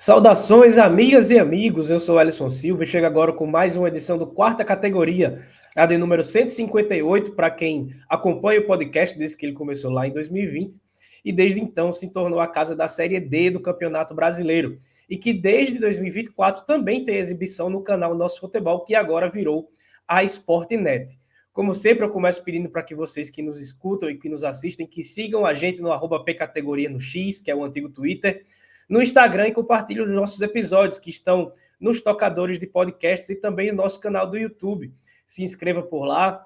Saudações, amigas e amigos, eu sou Alisson Silva e chego agora com mais uma edição do Quarta Categoria, a de número 158, para quem acompanha o podcast desde que ele começou lá em 2020 e desde então se tornou a casa da Série D do Campeonato Brasileiro e que desde 2024 também tem exibição no canal Nosso Futebol, que agora virou a Sportnet. Como sempre, eu começo pedindo para que vocês que nos escutam e que nos assistem, que sigam a gente no @pcategoria no X, que é o antigo Twitter, no Instagram e compartilhe os nossos episódios que estão nos tocadores de podcasts e também no nosso canal do YouTube. Se inscreva por lá,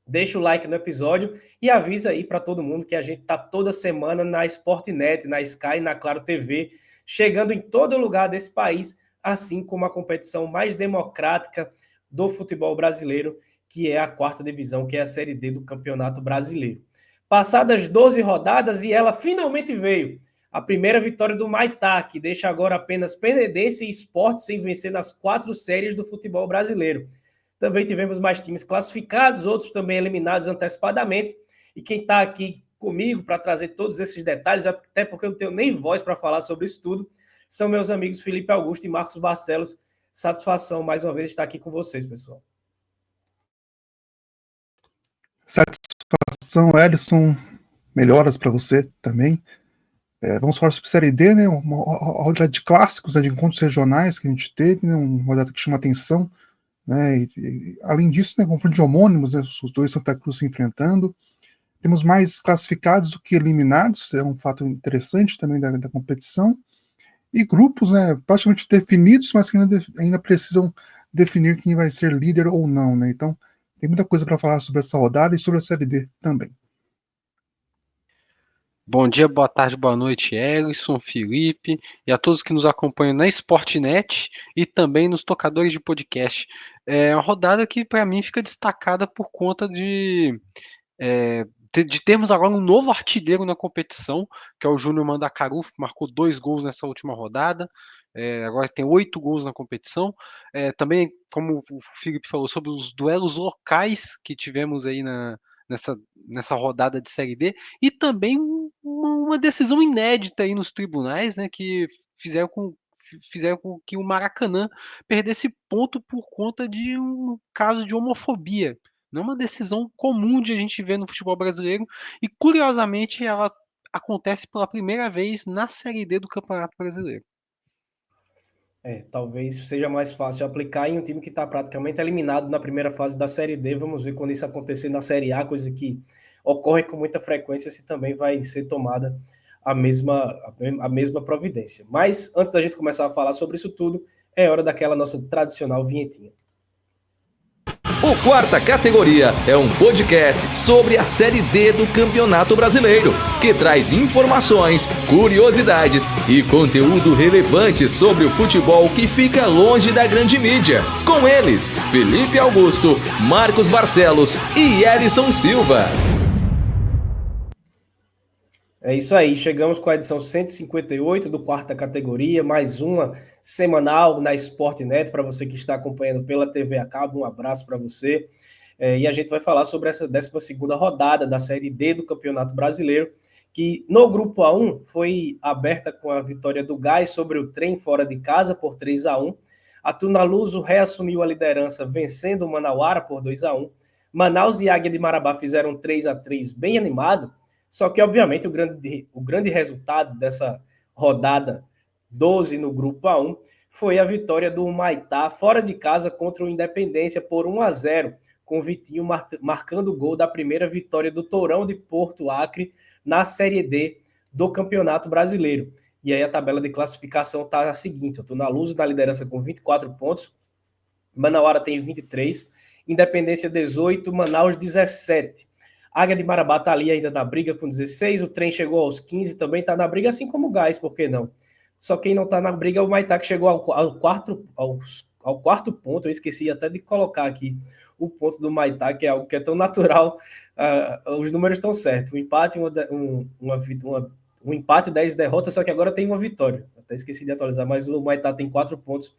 deixa o like no episódio e avisa aí para todo mundo que a gente está toda semana na Sportnet, na Sky, na Claro TV, chegando em todo lugar desse país, assim como a competição mais democrática do futebol brasileiro, que é a quarta divisão, que é a Série D do Campeonato Brasileiro. Passadas 12 rodadas e ela finalmente veio. A primeira vitória do Maitá, que deixa agora apenas Penedense e Sport sem vencer nas 4 séries do futebol brasileiro. Também tivemos mais times classificados, outros também eliminados antecipadamente. E quem está aqui comigo para trazer todos esses detalhes, até porque eu não tenho nem voz para falar sobre isso tudo, são meus amigos Felipe Augusto e Marcos Barcelos. Satisfação mais uma vez estar aqui com vocês, pessoal. Satisfação, Ellison. Melhoras para você também. Vamos falar sobre Série D, né? Uma rodada de clássicos, de encontros regionais que a gente teve, né? Uma rodada que chama atenção, né? Além disso, né, confronto de homônimos, né? Os dois Santa Cruz se enfrentando. Temos mais classificados do que eliminados, é um fato interessante também da competição. E grupos, né, praticamente definidos, mas que ainda precisam definir quem vai ser líder ou não, né? Então, tem muita coisa para falar sobre essa rodada e sobre a Série D também. Bom dia, boa tarde, boa noite, Ellison, Felipe e a todos que nos acompanham na Sportnet e também nos tocadores de podcast. É uma rodada que, para mim, fica destacada por conta de termos agora um novo artilheiro na competição, que é o Júnior Mandacaru, que marcou 2 gols nessa última rodada. Agora tem 8 gols na competição. Também, como o Felipe falou, sobre os duelos locais que tivemos aí nessa rodada de Série D, e também uma decisão inédita aí nos tribunais, né, que fizeram com que o Maracanã perdesse ponto por conta de um caso de homofobia. Não é uma decisão comum de a gente ver no futebol brasileiro, e curiosamente ela acontece pela primeira vez na Série D do Campeonato Brasileiro. Talvez seja mais fácil aplicar em um time que está praticamente eliminado na primeira fase da Série D. Vamos ver quando isso acontecer na Série A, coisa que ocorre com muita frequência, se também vai ser tomada a mesma providência. Mas antes da gente começar a falar sobre isso tudo, é hora daquela nossa tradicional vinhetinha. O Quarta Categoria é um podcast sobre a Série D do Campeonato Brasileiro, que traz informações, curiosidades e conteúdo relevante sobre o futebol que fica longe da grande mídia. Com eles, Felipe Augusto, Marcos Barcelos e Ellison Silva. É isso aí, chegamos com a edição 158 do Quarta Categoria, mais uma semanal na Sportnet, para você que está acompanhando pela TV a cabo, um abraço para você. E a gente vai falar sobre essa 12ª rodada da Série D do Campeonato Brasileiro, que no Grupo A1 foi aberta com a vitória do Gás sobre o Trem fora de casa por 3-1. A Tunaluso reassumiu a liderança vencendo o Manauara por 2-1. Manaus e Águia de Marabá fizeram 3-3 bem animado. Só que, obviamente, o grande resultado dessa rodada 12 no Grupo A1 foi a vitória do Humaitá fora de casa contra o Independência por 1-0, com o Vitinho marcando o gol da primeira vitória do Tourão de Porto Acre na Série D do Campeonato Brasileiro. E aí a tabela de classificação está a seguinte: eu estou na Luz na liderança com 24 pontos, Manauara tem 23, Independência 18, Manaus 17. Águia de Marabá está ali ainda na briga com 16, o Trem chegou aos 15, também está na briga, assim como o Gás, por que não? Só quem não está na briga é o Maitá, que chegou ao quarto ponto. Eu esqueci até de colocar aqui o ponto do Maitá, que é algo que é tão natural. Os números estão certos. Um empate, um empate, 10 derrotas, só que agora tem uma vitória. Até esqueci de atualizar, mas o Maitá tem 4 pontos,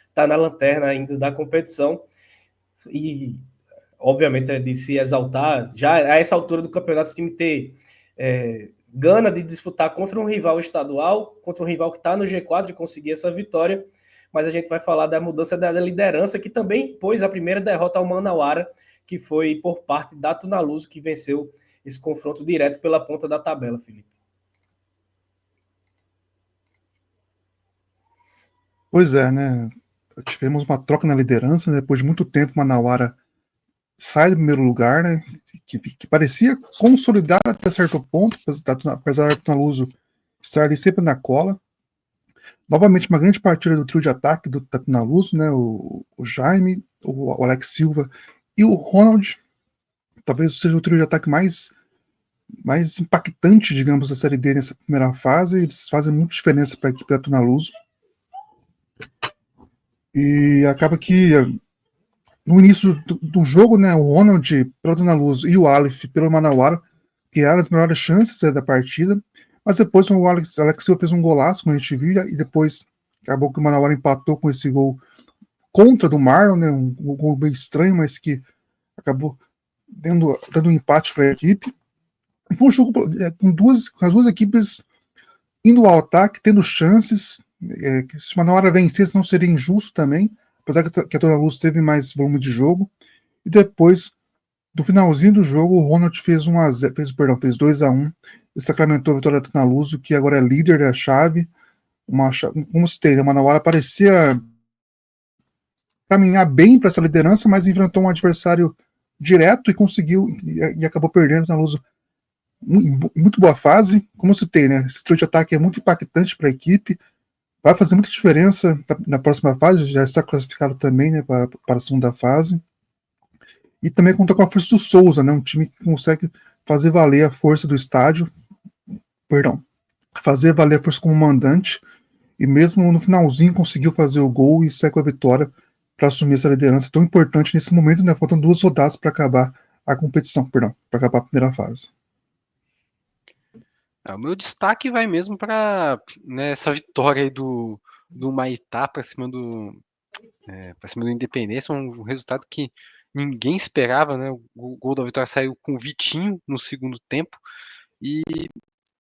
está na lanterna ainda da competição. E obviamente é de se exaltar, já a essa altura do campeonato, o time ter gana de disputar contra um rival estadual, contra um rival que está no G4 e conseguir essa vitória, mas a gente vai falar da mudança da liderança, que também pôs a primeira derrota ao Manauara, que foi por parte da Tunaluso, que venceu esse confronto direto pela ponta da tabela, Felipe. Pois é, né? Tivemos uma troca na liderança, né? Depois de muito tempo, Manauara sai do primeiro lugar, né? Que parecia consolidar até certo ponto, apesar da Tunaluso estar ali sempre na cola. Novamente, uma grande partida do trio de ataque do Tunaluso, né? O Jaime, o Alex Silva e o Ronald. Talvez seja o trio de ataque mais impactante, digamos, da Série D nessa primeira fase. Eles fazem muita diferença para a equipe da Tunaluso. E acaba que no início do jogo, né, o Ronald pela Tunaluso e o Aleph pelo Manauara criaram as melhores chances da partida, mas depois o Alex Silva fez um golaço, como a gente viu, e depois acabou que o Manauara empatou com esse gol contra do Marlon, né, um gol bem estranho, mas que acabou dando um empate para a equipe. E foi um jogo com as duas equipes indo ao ataque, tendo chances. Se o Manauara vencesse, não seria injusto também, apesar que a Tunaluso teve mais volume de jogo. E depois, no finalzinho do jogo, o Ronald fez 2-1 e sacramentou a vitória da Tunaluso, que agora é líder da chave. Como citei, o Manauara parecia caminhar bem para essa liderança, mas enfrentou um adversário direto e conseguiu, e acabou perdendo. A Tunaluso muito boa fase, como citei, né? Esse trio de ataque é muito impactante para a equipe, vai fazer muita diferença na próxima fase, já está classificado também, né, para a segunda fase, e também conta com a força do Souza, né, um time que consegue fazer valer a força do estádio, fazer valer a força como mandante, e mesmo no finalzinho conseguiu fazer o gol e sair com a vitória para assumir essa liderança tão importante nesse momento, né, faltam 2 rodadas para acabar a competição, para acabar a primeira fase. O meu destaque vai mesmo para, né, essa vitória aí do Maitá para cima do Independência, um resultado que ninguém esperava, né? O gol da vitória saiu com o Vitinho no segundo tempo. E,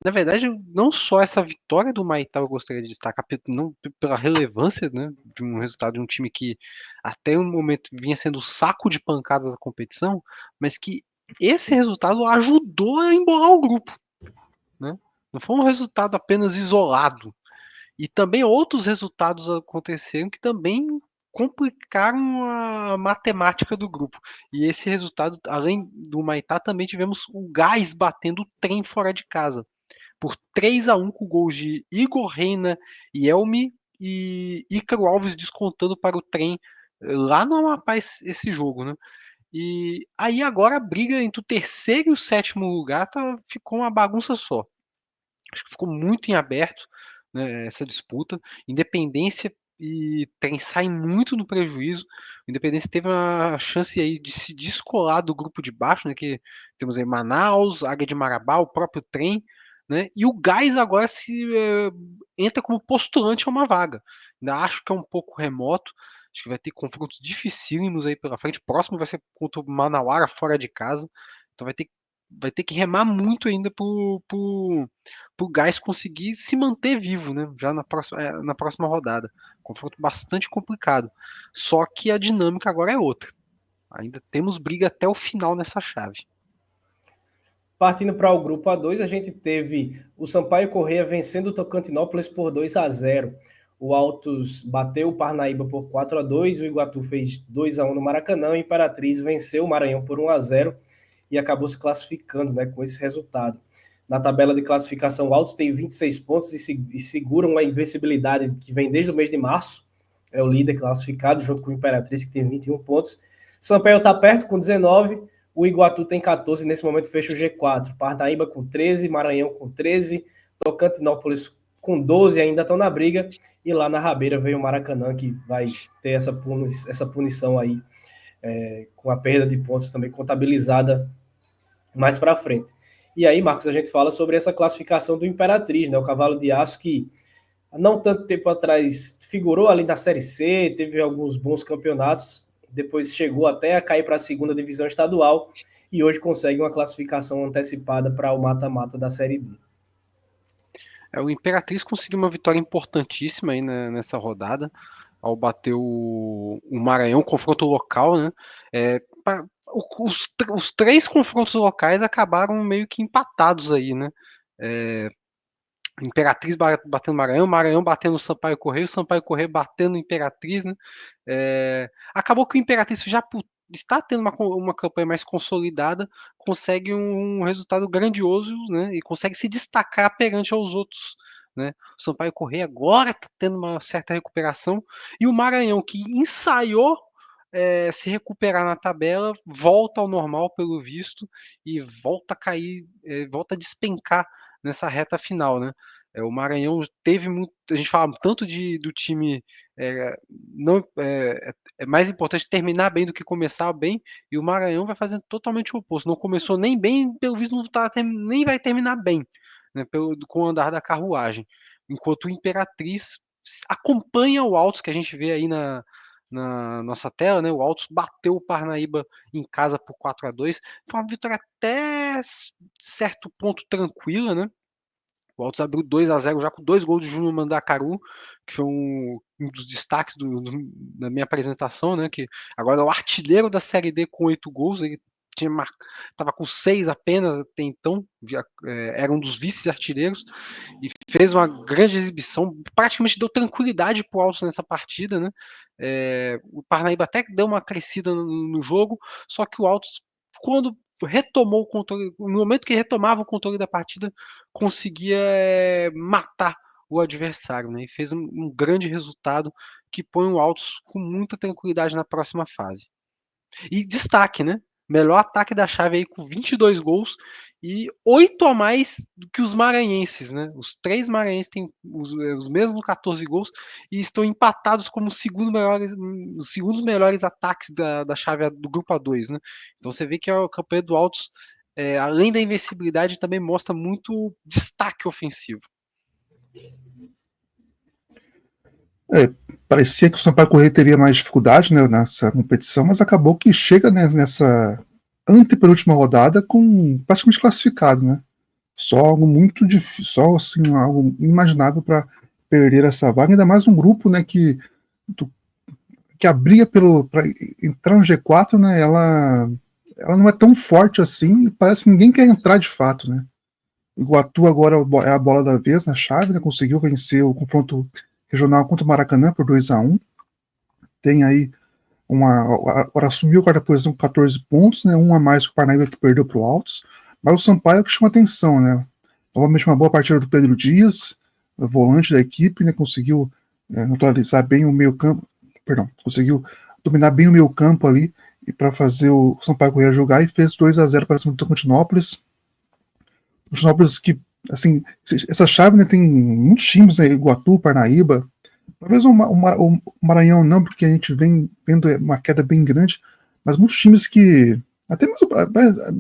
na verdade, não só essa vitória do Maitá eu gostaria de destacar, não pela relevância, né, de um resultado de um time que até o momento vinha sendo o saco de pancadas da competição, mas que esse resultado ajudou a embolar o grupo. Né? Não foi um resultado apenas isolado. E também outros resultados aconteceram que também complicaram a matemática do grupo. E esse resultado, além do Maitá, também tivemos o Gás batendo o Trem fora de casa. Por 3-1 com gols de Igor Reina, Elmi e Ícaro Alves descontando para o Trem lá no Amapá esse jogo. Né? E aí agora a briga entre o terceiro e o sétimo lugar ficou uma bagunça só. Acho que ficou muito em aberto, né, essa disputa. Independência e Trem saem muito no prejuízo. O Independência teve uma chance aí de se descolar do grupo de baixo, né, que temos aí Manaus, Águia de Marabá, o próprio Trem, né, e o Gás agora entra como postulante a uma vaga. Ainda acho que é um pouco remoto. Acho que vai ter confrontos dificílimos aí pela frente. O próximo vai ser contra o Manauara fora de casa. Então vai ter que remar muito ainda pro Gás conseguir se manter vivo, né? Já na próxima rodada. Confronto bastante complicado. Só que a dinâmica agora é outra. Ainda temos briga até o final nessa chave. Partindo para o grupo A2, a gente teve o Sampaio Corrêa vencendo o Tocantinópolis por 2-0. O Altos bateu o Parnaíba por 4-2, o Iguatu fez 2-1 no Maracanã, o Imperatriz venceu o Maranhão por 1-0 e acabou se classificando, né, com esse resultado. Na tabela de classificação, o Altos tem 26 pontos e segura uma invencibilidade que vem desde o mês de março. É o líder classificado, junto com o Imperatriz, que tem 21 pontos. Sampaio está perto, com 19. O Iguatu tem 14, nesse momento fecha o G4. Parnaíba com 13, Maranhão com 13, Tocantinópolis com 12, ainda estão na briga. E lá na rabeira veio o Maracanã, que vai ter essa punição aí, com a perda de pontos também contabilizada mais para frente. E aí, Marcos, a gente fala sobre essa classificação do Imperatriz, né? O cavalo de aço que, não tanto tempo atrás, figurou ali na Série C, teve alguns bons campeonatos, depois chegou até a cair para a segunda divisão estadual e hoje consegue uma classificação antecipada para o mata-mata da Série D. O Imperatriz conseguiu uma vitória importantíssima aí nessa rodada, ao bater o Maranhão, confronto local, né? Os 3 confrontos locais acabaram meio que empatados aí, né? Imperatriz batendo Maranhão, Maranhão batendo o Sampaio Corrêa, o Sampaio Corrêa batendo o Imperatriz, né? Acabou que o Imperatriz já está tendo uma campanha mais consolidada, consegue um resultado grandioso, né? E consegue se destacar perante aos outros, né? O Sampaio Corrêa agora está tendo uma certa recuperação, e o Maranhão, que ensaiou se recuperar na tabela, volta ao normal pelo visto, e volta a cair, volta a despencar nessa reta final, né? O Maranhão teve muito. A gente fala tanto do time. Não, é mais importante terminar bem do que começar bem, e o Maranhão vai fazendo totalmente o oposto. Não começou nem bem, pelo visto, não nem vai terminar bem, né, com o andar da carruagem. Enquanto o Imperatriz acompanha o Altos, que a gente vê aí na nossa tela, né? O Altos bateu o Parnaíba em casa por 4-2. Foi uma vitória até certo ponto tranquila, né? O Altos abriu 2-0 já com 2 gols de Júnior Mandacaru, que foi um dos destaques da minha apresentação, né? Que agora é o artilheiro da Série D com 8 gols. Ele estava com 6 apenas até então, era um dos vice-artilheiros, e fez uma grande exibição, praticamente deu tranquilidade para o Altos nessa partida, né? O Parnaíba até deu uma crescida no jogo, só que o Altos, quando retomou o controle, no momento que retomava o controle da partida, conseguia matar o adversário, né? E fez um grande resultado que põe o Altos com muita tranquilidade na próxima fase. E destaque, né? Melhor ataque da chave aí com 22 gols e 8 a mais do que os maranhenses, né? Os 3 maranhenses têm os mesmos 14 gols e estão empatados como os segundos melhores ataques da chave do grupo A2, né? Então você vê que a campanha do Altos, além da invencibilidade, também mostra muito destaque ofensivo. Parecia que o Sampaio Corrêa teria mais dificuldade, né, nessa competição, mas acabou que chega, né, nessa antepenúltima rodada com praticamente classificado, né? Só algo muito difícil, só assim, algo inimaginável para perder essa vaga, ainda mais um grupo, né, que abria para entrar no G4, né? Ela não é tão forte assim e parece que ninguém quer entrar de fato, né? O Iguatu agora é a bola da vez na chave, né? Conseguiu vencer o confronto regional contra o Maracanã por 2-1. Tem aí agora assumiu a quarta posição com 14 pontos, né? Um a mais que o Parnaíba, que perdeu para o Altos. Mas o Sampaio é que chama atenção, né? Novamente uma boa partida do Pedro Dias, volante da equipe, né? Conseguiu neutralizar bem o meio campo, conseguiu dominar bem o meio campo ali e para fazer o Sampaio Corrêa jogar, e fez 2-0 para cima do Tocantinópolis. Tocantinópolis que, assim, essa chave, né, tem muitos times, né? Iguatu, Parnaíba. Talvez o Maranhão não, porque a gente vem vendo uma queda bem grande, mas muitos times que, até mesmo,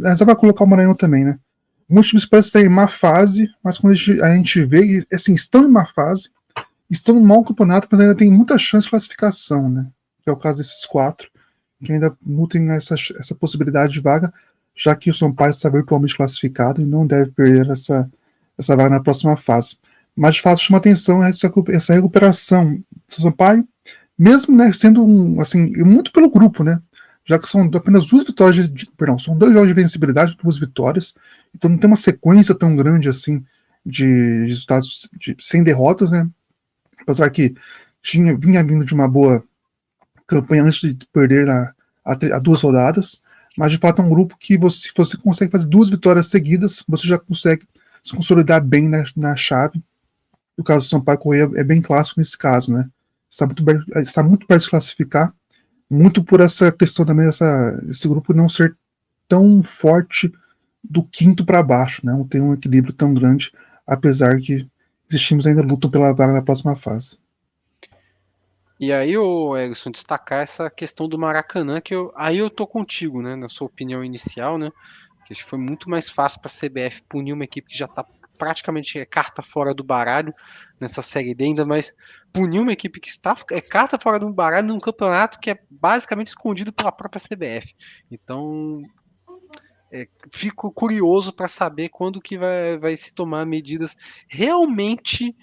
você vai colocar o Maranhão também, né? Muitos times parecem estar em má fase, mas quando a gente vê, assim, estão em má fase, estão no mau campeonato, mas ainda tem muita chance de classificação, né? Que é o caso desses 4, que ainda nutrem essa possibilidade de vaga, já que o Sampaio está virtualmente classificado e não deve perder essa vaga na próxima fase. Mas de fato chama atenção essa recuperação do Sampaio, mesmo, né, sendo assim, muito pelo grupo, né? Já que são apenas 2 vitórias são 2 jogos de vencibilidade, 2 vitórias, então não tem uma sequência tão grande assim de resultados sem derrotas, né? Apesar que vinha vindo de uma boa campanha antes de perder a 2 rodadas, mas de fato é um grupo que se você consegue fazer 2 vitórias seguidas, você já consegue se consolidar bem na chave. O caso do Sampaio Corrêa é bem clássico nesse caso, né? Está muito perto de se classificar, muito por essa questão também esse grupo não ser tão forte do quinto para baixo, né? Não tem um equilíbrio tão grande, apesar que esses times ainda lutam pela vaga na próxima fase. E aí, Erison, destacar essa questão do Maracanã, que aí eu tô contigo, né, na sua opinião inicial, né, que acho que foi muito mais fácil para a CBF punir uma equipe que já está praticamente carta fora do baralho nessa Série D, ainda mais punir uma equipe que está carta fora do baralho num campeonato que é basicamente escondido pela própria CBF. Então, fico curioso para saber quando que vai se tomar medidas realmente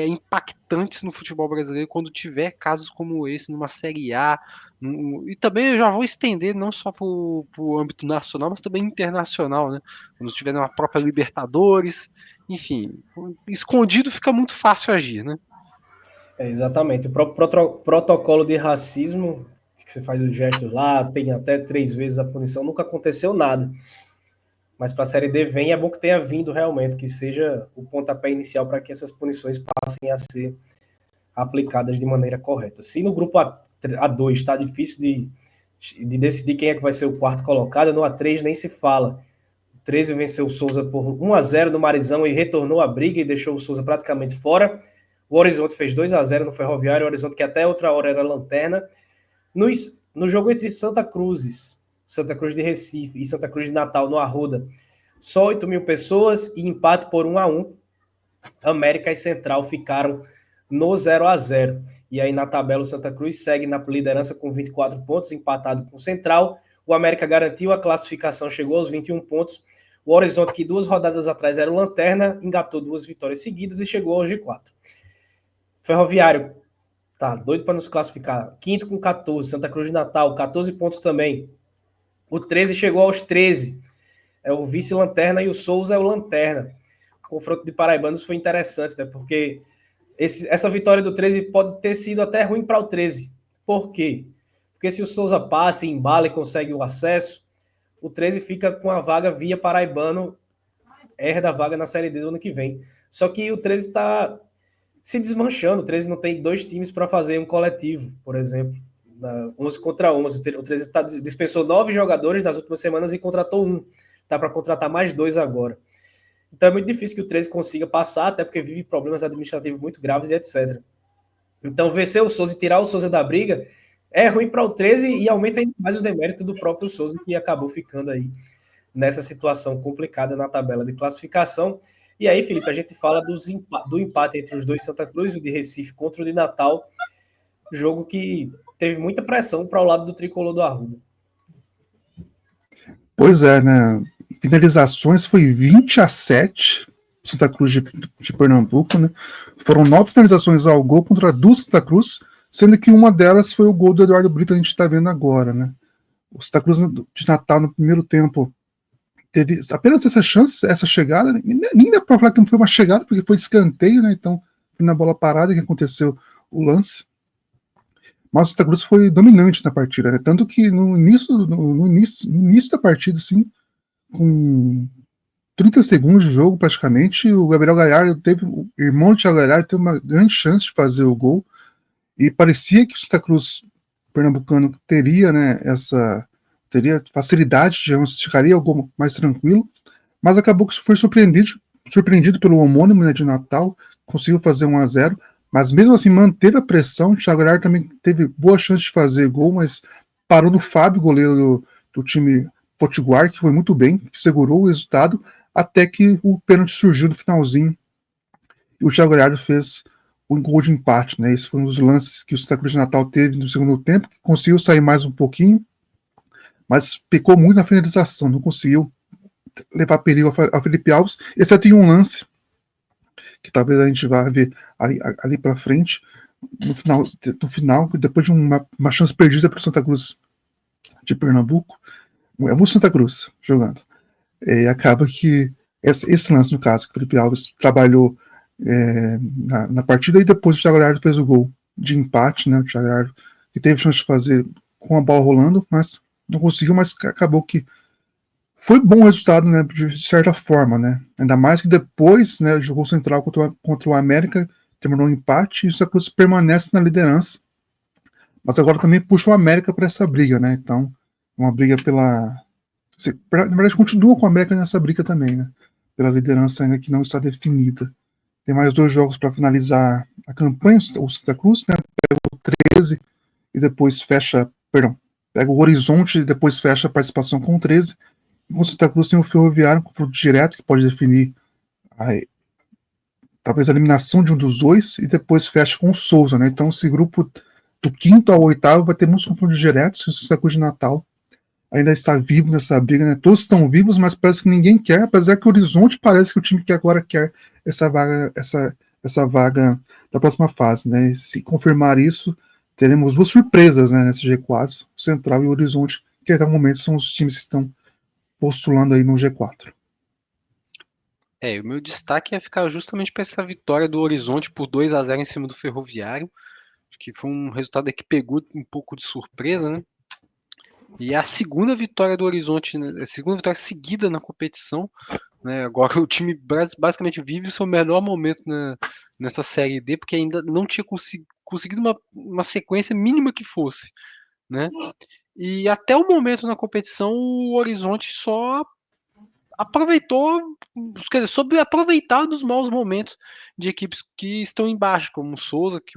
impactantes no futebol brasileiro, quando tiver casos como esse numa Série A. E também eu já vou estender não só para o âmbito nacional, mas também internacional, né? Quando tiver na própria Libertadores, enfim, escondido fica muito fácil agir, né? Exatamente. O próprio protocolo de racismo, que você faz o gesto lá, tem até 3 vezes a punição, nunca aconteceu nada. Mas para a Série D vem, é bom que tenha vindo realmente, que seja o pontapé inicial para que essas punições passem a ser aplicadas de maneira correta. Se no grupo A2 está difícil de decidir quem é que vai ser o quarto colocado, no A3 nem se fala. O 13 venceu o Souza por 1-0 no Marizão e retornou à briga e deixou o Souza praticamente fora. O Horizonte fez 2-0 no Ferroviário, o Horizonte que até outra hora era lanterna. No jogo entre Santa Cruz de Recife e Santa Cruz de Natal, no Arruda, só 8 mil pessoas e empate por 1-1. América e Central ficaram no 0-0. E aí na tabela o Santa Cruz segue na liderança com 24 pontos, empatado com o Central. O América garantiu a classificação, chegou aos 21 pontos. O Horizonte, que 2 rodadas atrás era o lanterna, engatou 2 vitórias seguidas e chegou aos G4. Ferroviário, tá doido para nos classificar. Quinto com 14, Santa Cruz de Natal, 14 pontos também. O 13 chegou aos 13. É o vice-lanterna e o Souza é o lanterna. O confronto de paraibanos foi interessante, né? Porque essa vitória do 13 pode ter sido até ruim para o 13. Por quê? Porque se o Souza passa, embala e consegue o acesso, o 13 fica com a vaga via paraibano, herda a vaga na Série D do ano que vem. Só que o 13 está se desmanchando. O 13 não tem 2 times para fazer um coletivo, por exemplo. 11 contra 11. O 13 dispensou 9 jogadores nas últimas semanas e contratou 1. Tá para contratar mais 2 agora. Então é muito difícil que o 13 consiga passar, até porque vive problemas administrativos muito graves e etc. Então vencer o Souza e tirar o Souza da briga é ruim para o 13 e aumenta ainda mais o demérito do próprio Souza, que acabou ficando aí nessa situação complicada na tabela de classificação. E aí, Felipe, a gente fala do empate entre os dois Santa Cruz, o de Recife contra o de Natal, jogo que teve muita pressão para o lado do tricolor do Arruda. Pois é, né? Finalizações foi 20-7, Santa Cruz de Pernambuco, né? Foram 9 finalizações ao gol contra 2 Santa Cruz, sendo que uma delas foi o gol do Eduardo Brito, a gente está vendo agora, né? O Santa Cruz de Natal, no primeiro tempo, teve apenas essa chance, essa chegada, nem dá para falar que não foi uma chegada, porque foi escanteio, né? Então, foi na bola parada que aconteceu o lance. Mas o Santa Cruz foi dominante na partida, né? Tanto que no início da partida, assim, com 30 segundos de jogo praticamente, o Gabriel Galhardo o irmão do Thiago Galhardo teve uma grande chance de fazer o gol, e parecia que o Santa Cruz pernambucano teria, né, teria facilidade, ficaria algo mais tranquilo, mas acabou que foi surpreendido pelo homônimo, né, de Natal, conseguiu fazer 1-0, mas mesmo assim manteve a pressão. O Thiago Galhardo também teve boa chance de fazer gol, mas parou no Fábio, goleiro do time Potiguar, que foi muito bem, que segurou o resultado, até que o pênalti surgiu no finalzinho, e o Thiago Galhardo fez um gol de empate, né? Esse foi um dos lances que o Santa Cruz de Natal teve no segundo tempo, que conseguiu sair mais um pouquinho, mas pecou muito na finalização, não conseguiu levar perigo ao Felipe Alves, exceto em um lance, que talvez a gente vá ver ali para frente, no final, depois de uma chance perdida para o Santa Cruz de Pernambuco, é o Santa Cruz jogando. Acaba que esse lance, no caso, que o Felipe Alves trabalhou na partida, e depois o Thiago Galhardo fez o gol de empate, né? O Thiago Galhardo, que teve chance de fazer com a bola rolando, mas não conseguiu, mas acabou que foi bom o resultado, né, de certa forma, né? Ainda mais que depois, né, jogou central contra o América, terminou um empate, e o Santa Cruz permanece na liderança, mas agora também puxa o América para essa briga, né? Então, uma briga na verdade, continua com o América nessa briga também, né? Pela liderança ainda que não está definida. Tem mais 2 jogos para finalizar a campanha, o Santa Cruz, né? Pega o 13 e depois fecha, pega o Horizonte e depois fecha a participação com o 13. E o Santa Cruz tem o Ferroviário, um confronto direto que pode definir talvez a eliminação de um dos dois, e depois fecha com o Souza, né? Então esse grupo do 5º ao 8º vai ter muitos confrontos diretos, e o Santa Cruz de Natal ainda está vivo nessa briga, né? Todos estão vivos, mas parece que ninguém quer, apesar que o Horizonte parece que o time que agora quer essa vaga da próxima fase, né? Se confirmar isso, teremos duas surpresas, né, nesse G4, o Central e o Horizonte, que até o momento são os times que estão postulando aí no G4. O meu destaque é ficar justamente para essa vitória do Horizonte por 2-0 em cima do Ferroviário, que foi um resultado que pegou um pouco de surpresa, né? E é a segunda vitória do Horizonte, né? A segunda vitória seguida na competição, né? Agora o time basicamente vive o seu melhor momento nessa Série D, porque ainda não tinha conseguido uma sequência mínima que fosse, né? E até o momento na competição, o Horizonte só aproveitou, quer dizer, soube aproveitar dos maus momentos de equipes que estão embaixo, como o Souza, que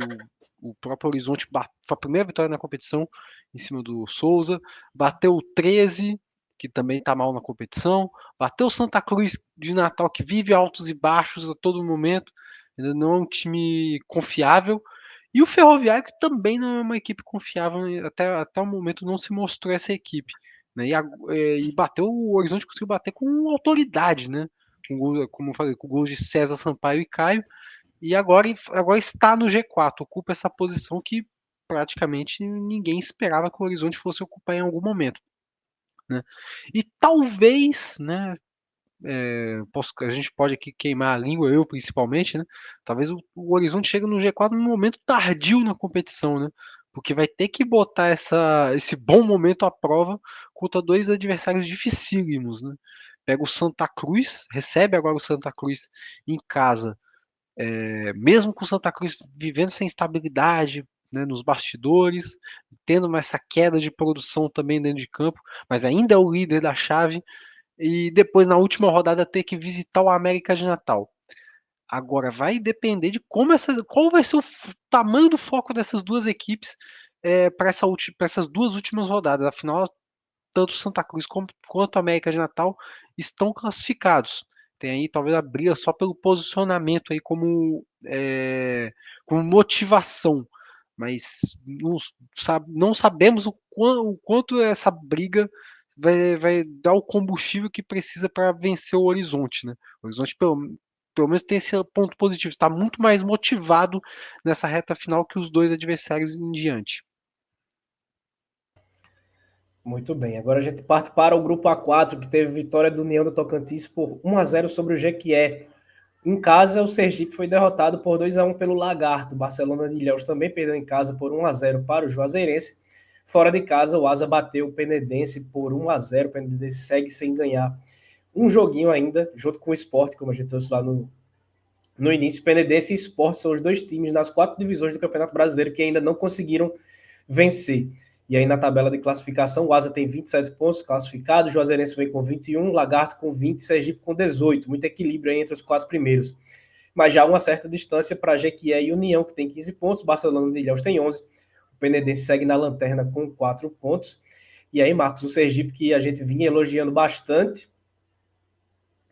o próprio Horizonte foi a primeira vitória na competição em cima do Souza, bateu o 13, que também está mal na competição, bateu o Santa Cruz de Natal, que vive altos e baixos a todo momento, ainda não é um time confiável, e o Ferroviário, que também não é uma equipe confiável, até o momento não se mostrou essa equipe. Né? E bateu, o Horizonte conseguiu bater com autoridade, né? Como eu falei, com gols de César Sampaio e Caio, e agora está no G4, ocupa essa posição que praticamente ninguém esperava que o Horizonte fosse ocupar em algum momento. Né? E talvez, né, a gente pode aqui queimar a língua, eu principalmente, né? Talvez o Horizonte chegue no G4 num momento tardio na competição, né? Porque vai ter que botar esse bom momento à prova contra dois adversários dificílimos, né? Pega o Santa Cruz, recebe agora o Santa Cruz em casa, mesmo com o Santa Cruz vivendo essa instabilidade, né, nos bastidores, tendo essa queda de produção também dentro de campo, mas ainda é o líder da chave, e depois na última rodada ter que visitar o América de Natal. Agora vai depender de qual vai ser o tamanho do foco dessas duas equipes para essas duas últimas rodadas. Afinal, tanto Santa Cruz quanto América de Natal estão classificados. Tem aí talvez a briga só pelo posicionamento aí como motivação, mas não sabemos o quanto essa briga vai dar o combustível que precisa para vencer o Horizonte, né? O Horizonte pelo menos tem esse ponto positivo, está muito mais motivado nessa reta final que os dois adversários em diante. Muito bem, agora a gente parte para o grupo A4, que teve vitória do União do Tocantins por 1-0 sobre o Jequié. Em casa, o Sergipe foi derrotado por 2-1 pelo Lagarto. O Barcelona de Ilhéus também perdeu em casa por 1-0 para o Juazeirense. Fora de casa, o Asa bateu o Penedense por 1-0. O Penedense segue sem ganhar um joguinho ainda, junto com o Sport, como a gente trouxe lá no início. Penedense e Sport são os dois times nas 4 divisões do Campeonato Brasileiro que ainda não conseguiram vencer. E aí na tabela de classificação, o Asa tem 27 pontos classificados, o Juazeirense vem com 21, Lagarto com 20, Sergipe com 18. Muito equilíbrio aí entre os 4 primeiros. Mas já uma certa distância para Jequié e União, que tem 15 pontos, Barcelona de Ilhéus tem 11. O Penedense segue na lanterna com 4 pontos. E aí, Marcos, o Sergipe, que a gente vinha elogiando bastante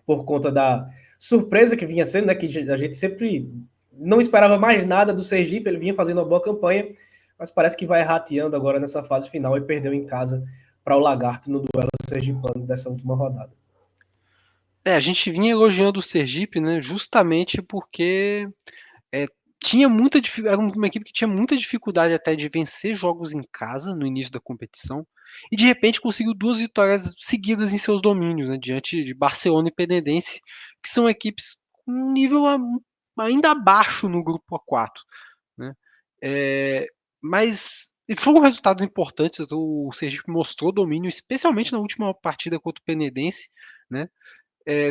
por conta da surpresa que vinha sendo, né, que a gente sempre não esperava mais nada do Sergipe, ele vinha fazendo uma boa campanha, mas parece que vai rateando agora nessa fase final e perdeu em casa para o Lagarto no duelo sergipano dessa última rodada. A gente vinha elogiando o Sergipe, né, justamente porque era uma equipe que tinha muita dificuldade até de vencer jogos em casa no início da competição, e de repente conseguiu 2 vitórias seguidas em seus domínios, né, diante de Barcelona e Penedense, que são equipes com um nível ainda abaixo no grupo A4. Né? Mas foram resultados importantes. O Sergipe mostrou domínio, especialmente na última partida contra o Penedense, né?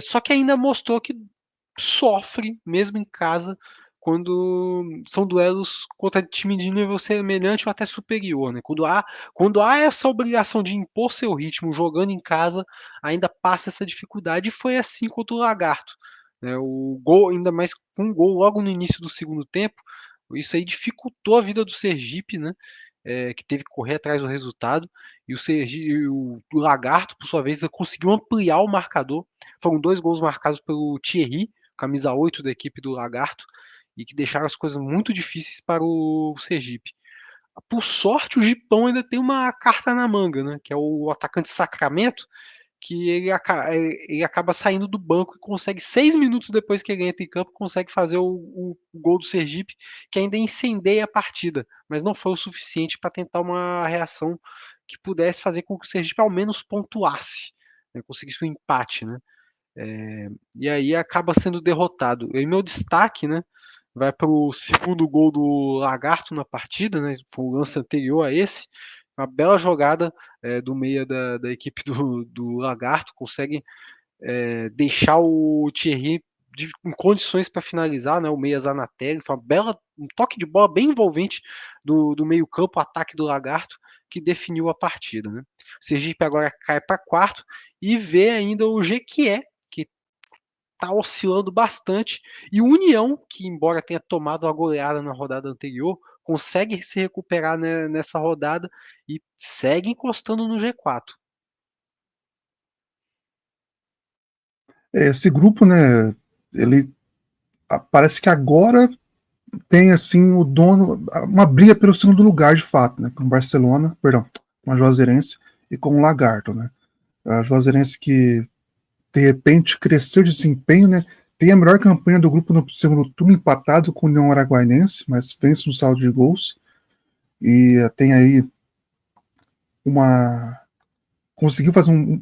Só que ainda mostrou que sofre, mesmo em casa, quando são duelos contra time de nível semelhante ou até superior. Né? Quando há essa obrigação de impor seu ritmo jogando em casa, ainda passa essa dificuldade, e foi assim contra o Lagarto. Né? O gol, ainda mais com um gol logo no início do segundo tempo, isso aí dificultou a vida do Sergipe, né? Que teve que correr atrás do resultado, e o Lagarto, por sua vez, conseguiu ampliar o marcador. Foram 2 gols marcados pelo Thierry, camisa 8 da equipe do Lagarto, e que deixaram as coisas muito difíceis para o Sergipe. Por sorte, o Gipão ainda tem uma carta na manga, né? Que é o atacante Sacramento, que ele acaba saindo do banco e consegue, 6 minutos depois que ele entra em campo, consegue fazer o gol do Sergipe, que ainda incendeia a partida, mas não foi o suficiente para tentar uma reação que pudesse fazer com que o Sergipe ao menos pontuasse, né, conseguisse um empate, né? E aí acaba sendo derrotado. E meu destaque, né, vai para o segundo gol do Lagarto na partida, né, foi o lance anterior a esse, uma bela jogada do meia da equipe do Lagarto, consegue deixar o Thierry em condições para finalizar, né, o meia Zanatelli, foi um toque de bola bem envolvente do meio campo, ataque do Lagarto, que definiu a partida. Né. O Sergipe agora cai para quarto e vê ainda o Jequié, que está oscilando bastante, e o União, que embora tenha tomado a goleada na rodada anterior, consegue se recuperar nessa rodada e segue encostando no G4. Esse grupo, né, ele parece que agora tem, assim, o dono, uma briga pelo segundo lugar, de fato, né, com o Barcelona, perdão, com a Juazeirense e com o Lagarto, né. A Juazeirense que, de repente, cresceu de desempenho, né, tem a melhor campanha do grupo no segundo turno, empatado com o União Araguainense, mas vence no saldo de gols, e tem aí conseguiu fazer um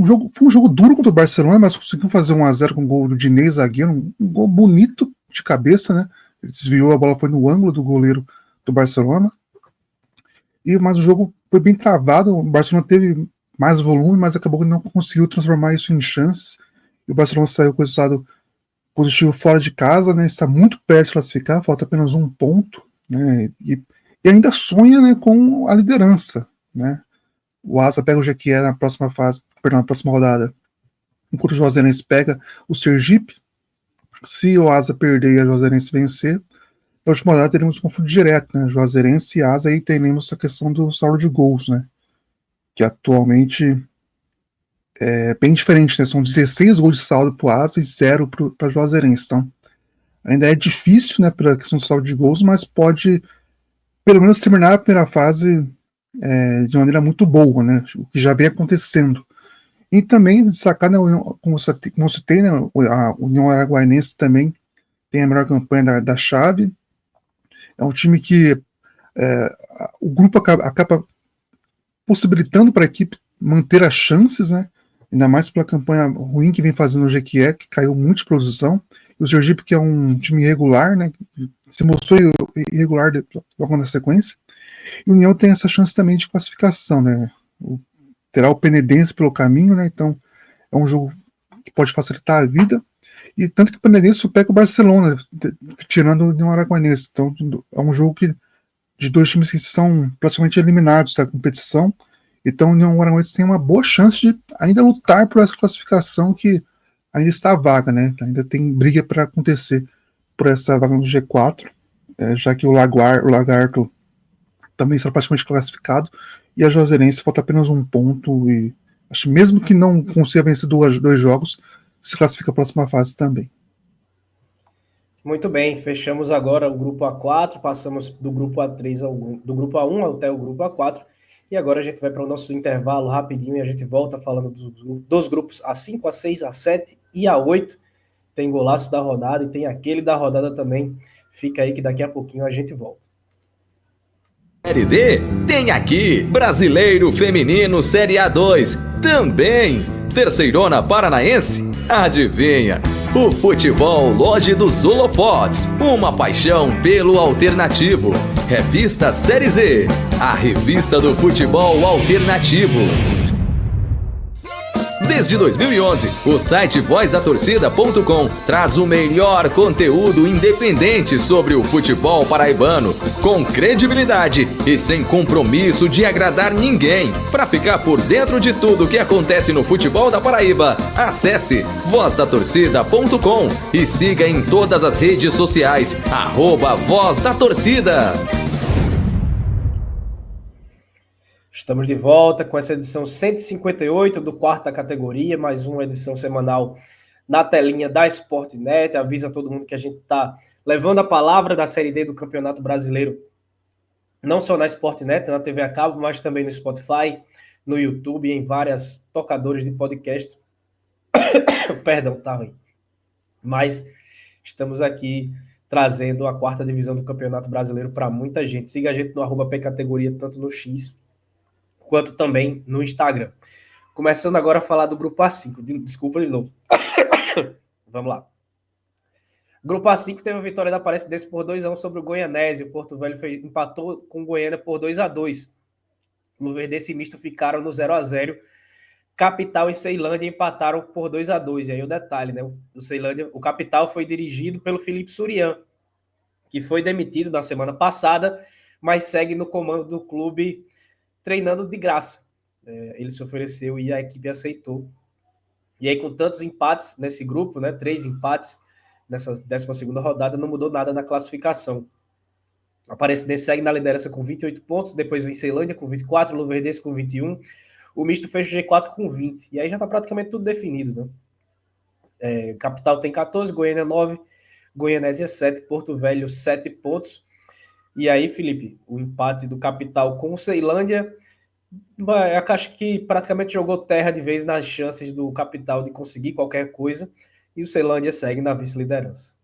jogo, foi um jogo duro contra o Barcelona, mas conseguiu fazer 1-0 com o gol do Dinei, zagueiro, um gol bonito de cabeça, né? Ele desviou, a bola foi no ângulo do goleiro do Barcelona. Mas o jogo foi bem travado, o Barcelona teve mais volume, mas acabou que não conseguiu transformar isso em chances. E o Barcelona saiu com o resultado positivo fora de casa, né? Está muito perto de classificar, falta apenas 1 ponto, né? E ainda sonha, né, com a liderança, né? O Asa pega o Jequié na próxima rodada, enquanto o Juazeirense pega o Sergipe. Se o Asa perder e a Juazeirense vencer, na última rodada teremos um confronto direto, né? Juazeirense e Asa, e teremos a questão do saldo de gols, né? Que atualmente é bem diferente, né? São 16 gols de saldo para o Asa e 0 para a Juazeirense. Então, ainda é difícil, né, pela questão do saldo de gols, mas pode, pelo menos, terminar a primeira fase de maneira muito boa, né? O que já vem acontecendo. E também destacar, né, como você tem, né, a União Araguainense também tem a melhor campanha da chave. É um time que o grupo acaba possibilitando para a equipe manter as chances, né? Ainda mais pela campanha ruim que vem fazendo o Jequié, que caiu muito de produção. E o Sergipe, que é um time irregular, né? Se mostrou irregular logo na sequência. E o União tem essa chance também de classificação, né? Terá o Penedense pelo caminho, né? Então é um jogo que pode facilitar a vida. E tanto que o Penedense pega o Barcelona, tirando o União Araguainense. Então é um jogo de dois times que estão praticamente eliminados da competição. Então o União Araguainense tem uma boa chance de ainda lutar por essa classificação que ainda está vaga, né? Ainda tem briga para acontecer por essa vaga no G4, já que o Lagarto também está praticamente classificado, e a Juazeirense falta apenas 1 ponto, e acho que mesmo que não consiga vencer 2 jogos, se classifica a próxima fase também. Muito bem, fechamos agora o grupo A4, passamos do grupo A3 do grupo A1 até o grupo A4, e agora a gente vai para o nosso intervalo rapidinho e a gente volta falando dos grupos A5, A6, A7 e A8. Tem golaço da rodada e tem aquele da rodada também. Fica aí que daqui a pouquinho a gente volta. Série D tem aqui Brasileiro Feminino Série A2 também. Terceirona Paranaense? Adivinha? O Futebol Loja dos Holofotes, uma paixão pelo alternativo. Revista Série Z, a revista do futebol alternativo. Desde 2011, o site vozdatorcida.com traz o melhor conteúdo independente sobre o futebol paraibano, com credibilidade e sem compromisso de agradar ninguém. Para ficar por dentro de tudo que acontece no futebol da Paraíba, acesse vozdatorcida.com e siga em todas as redes sociais, @vozdatorcida. Estamos de volta com essa edição 158 do quarta categoria, mais uma edição semanal na telinha da Sportnet. Avisa a todo mundo que a gente está levando a palavra da Série D do Campeonato Brasileiro não só na Sportnet, na TV a cabo, mas também no Spotify, no YouTube, em várias tocadores de podcast. Perdão, tá ruim. Mas estamos aqui trazendo a 4ª divisão do Campeonato Brasileiro para muita gente. Siga a gente no @pcategoria, tanto no X quanto também no Instagram. Começando agora a falar do Grupo A5. Desculpa de novo. Vamos lá. Grupo A5 teve a vitória da Aparecidense por 2-1 sobre o Goianese. O Porto Velho empatou com o Goiânia por 2-2. O Luverdense e Misto ficaram no 0-0. Capital e Ceilândia empataram por 2-2. E aí o detalhe, né? O Ceilândia, o Capital foi dirigido pelo Felipe Surian, que foi demitido na semana passada, mas segue no comando do clube treinando de graça. Ele se ofereceu e a equipe aceitou. E aí, com tantos empates nesse grupo, né, 3 empates nessa 12ª rodada, não mudou nada na classificação. A Aparecidense segue na liderança com 28 pontos, depois vem Ceilândia com 24, Luverdense com 21, o Misto fecha o G4 com 20. E aí já está praticamente tudo definido, né? Capital tem 14, Goiânia 9, Goianésia 7, Porto Velho 7 pontos. E aí, Felipe, o empate do Capital com o Ceilândia, eu acho que praticamente jogou terra de vez nas chances do Capital de conseguir qualquer coisa, e o Ceilândia segue na vice-liderança.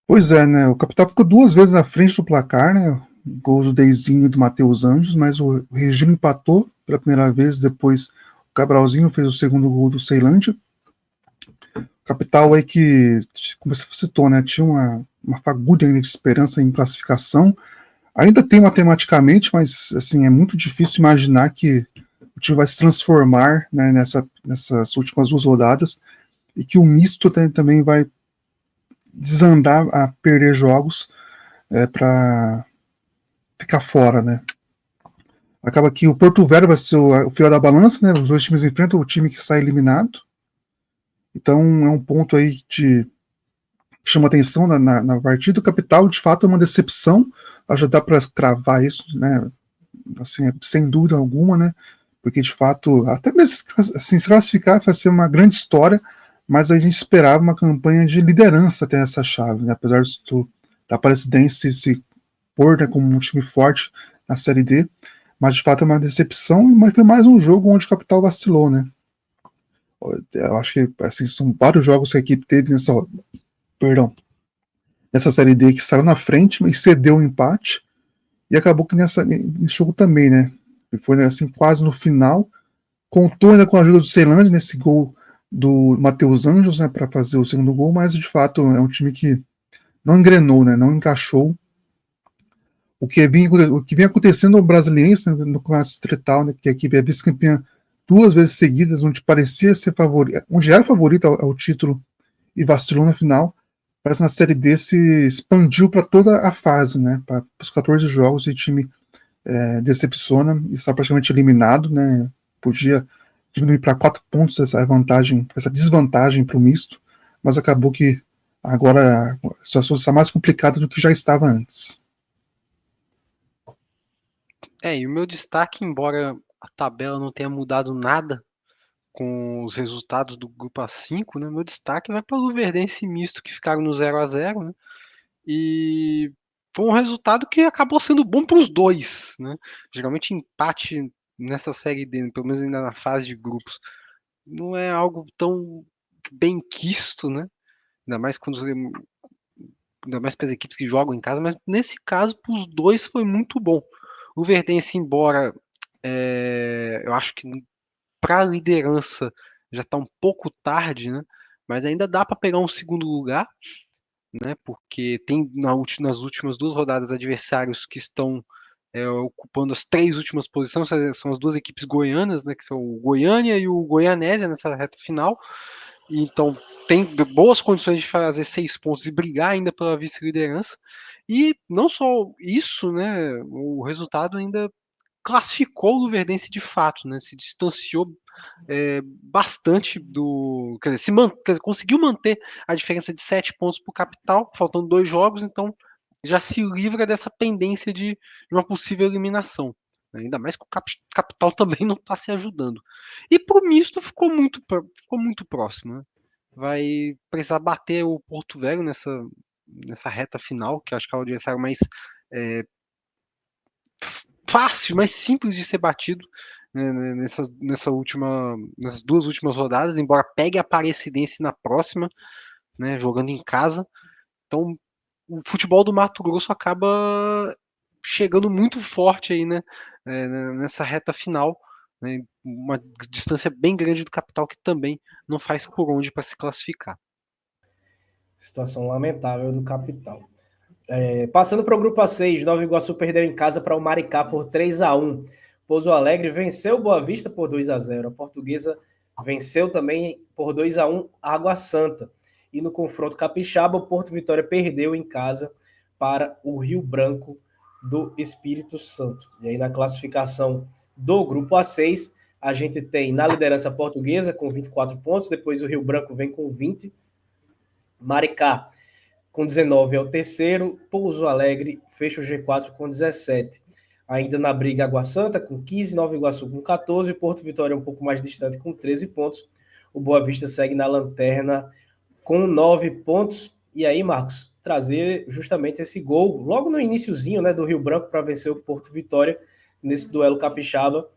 Pois é, né? O Capital ficou 2 vezes à frente do placar, né? Gols do Deizinho e do Matheus Anjos, mas o Regino empatou pela primeira vez, depois o Cabralzinho fez o segundo gol do Ceilândia. Capital aí que, como você citou, né? Tinha uma fagulha ainda de esperança em classificação. Ainda tem matematicamente, mas assim, é muito difícil imaginar que o time vai se transformar, né, nessas últimas 2 rodadas e que o misto também vai desandar a perder jogos para ficar fora, né? Acaba que o Porto Velho vai ser o fiel da balança, né? Os 2 times enfrentam o time que sai eliminado. Então é um ponto aí que chama atenção na partida. O Capital, de fato, é uma decepção. Acho que dá para cravar isso, né? Assim, sem dúvida alguma, né? Porque, de fato, até mesmo assim, se classificar vai ser uma grande história, mas a gente esperava uma campanha de liderança até essa chave, né? Apesar da Aparecidense se pôr, né, como um time forte na Série D, mas de fato é uma decepção, mas foi mais um jogo onde o Capital vacilou, né? Eu acho que assim, são vários jogos que a equipe teve nessa Série D que saiu na frente, mas cedeu o empate, e acabou que nesse jogo também, né? Foi assim, quase no final, contou ainda com a ajuda do Ceilândia nesse gol do Matheus Anjos, né, para fazer o segundo gol, mas de fato é um time que não engrenou, né, não encaixou. O que vem acontecendo no Brasiliense, né, no Campeonato Distrital, né, que a equipe é vice-campeã 2 vezes seguidas, onde parecia ser favorito, onde era favorito ao título e vacilou na final. Parece que na Série D se expandiu para toda a fase, né, para os 14 jogos, e o time decepciona e está praticamente eliminado, né? Podia diminuir para 4 pontos essa desvantagem para o misto, mas acabou que agora a situação está mais complicada do que já estava antes. E o meu destaque, embora a tabela não tenha mudado nada com os resultados do grupo A5, né, meu destaque vai para o Luverdense e Misto, que ficaram no 0-0, né, e foi um resultado que acabou sendo bom para os dois, né? Geralmente empate nessa série D, pelo menos ainda na fase de grupos, não é algo tão bem quisto, né? Ainda mais para as equipes que jogam em casa, mas nesse caso, para os dois foi muito bom. O Verdense, embora eu acho que para a liderança já está um pouco tarde, né? Mas ainda dá para pegar um segundo lugar, né? Porque tem nas últimas 2 rodadas adversários que estão ocupando as 3 últimas posições, são as 2 equipes goianas, né? Que são o Goiânia e o Goianésia nessa reta final. E, então tem boas condições de fazer 6 pontos e brigar ainda pela vice-liderança. E não só isso, né? O resultado ainda classificou o Luverdense de fato, né? Se distanciou bastante do. Quer dizer, conseguiu manter a diferença de 7 pontos para o Capital, faltando 2 jogos, então já se livra dessa pendência de uma possível eliminação. Ainda mais que o Capital também não está se ajudando. E para o misto ficou muito próximo. Né? Vai precisar bater o Porto Velho nessa reta final, que eu acho que é o adversário mais fácil, mais simples de ser batido, né, nessas duas últimas rodadas, embora pegue a Aparecidense na próxima, né, jogando em casa. Então, o futebol do Mato Grosso acaba chegando muito forte aí, né, nessa reta final, né, uma distância bem grande do capital, que também não faz por onde para se classificar. Situação lamentável do capital. Passando para o grupo A6, Nova Iguaçu perdeu em casa para o Maricá por 3-1. Pouso Alegre venceu Boa Vista por 2-0. A Portuguesa venceu também por 2-1 Água Santa. E no confronto capixaba, o Porto Vitória perdeu em casa para o Rio Branco do Espírito Santo. E aí na classificação do grupo A6, a gente tem na liderança a Portuguesa com 24 pontos, depois o Rio Branco vem com 20, Maricá com 19 é o terceiro, Pouso Alegre fecha o G4 com 17. Ainda na briga Água Santa com 15, Nova Iguaçu com 14, Porto Vitória um pouco mais distante com 13 pontos. O Boa Vista segue na lanterna com 9 pontos. E aí, Marcos, trazer justamente esse gol logo no iniciozinho, né, do Rio Branco para vencer o Porto Vitória nesse duelo capixaba,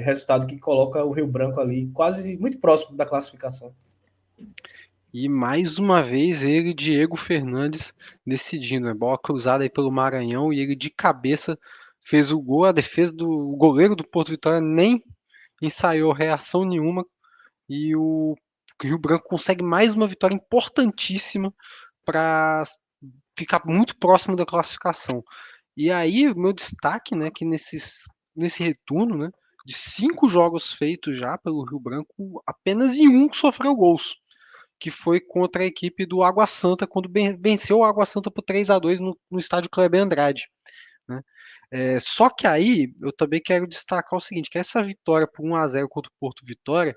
resultado que coloca o Rio Branco ali quase muito próximo da classificação. E mais uma vez ele, Diego Fernandes, decidindo, né? Bola cruzada aí pelo Maranhão e ele de cabeça fez o gol. A defesa do goleiro do Porto Vitória nem ensaiou reação nenhuma e o Rio Branco consegue mais uma vitória importantíssima para ficar muito próximo da classificação. E aí o meu destaque, né, que nesse retorno, né, de 5 jogos feitos já pelo Rio Branco, apenas em um sofreu gols, que foi contra a equipe do Água Santa, quando venceu o Água Santa por 3-2 no estádio Kleber Andrade, né? Só que aí eu também quero destacar o seguinte, que essa vitória por 1-0 contra o Porto Vitória,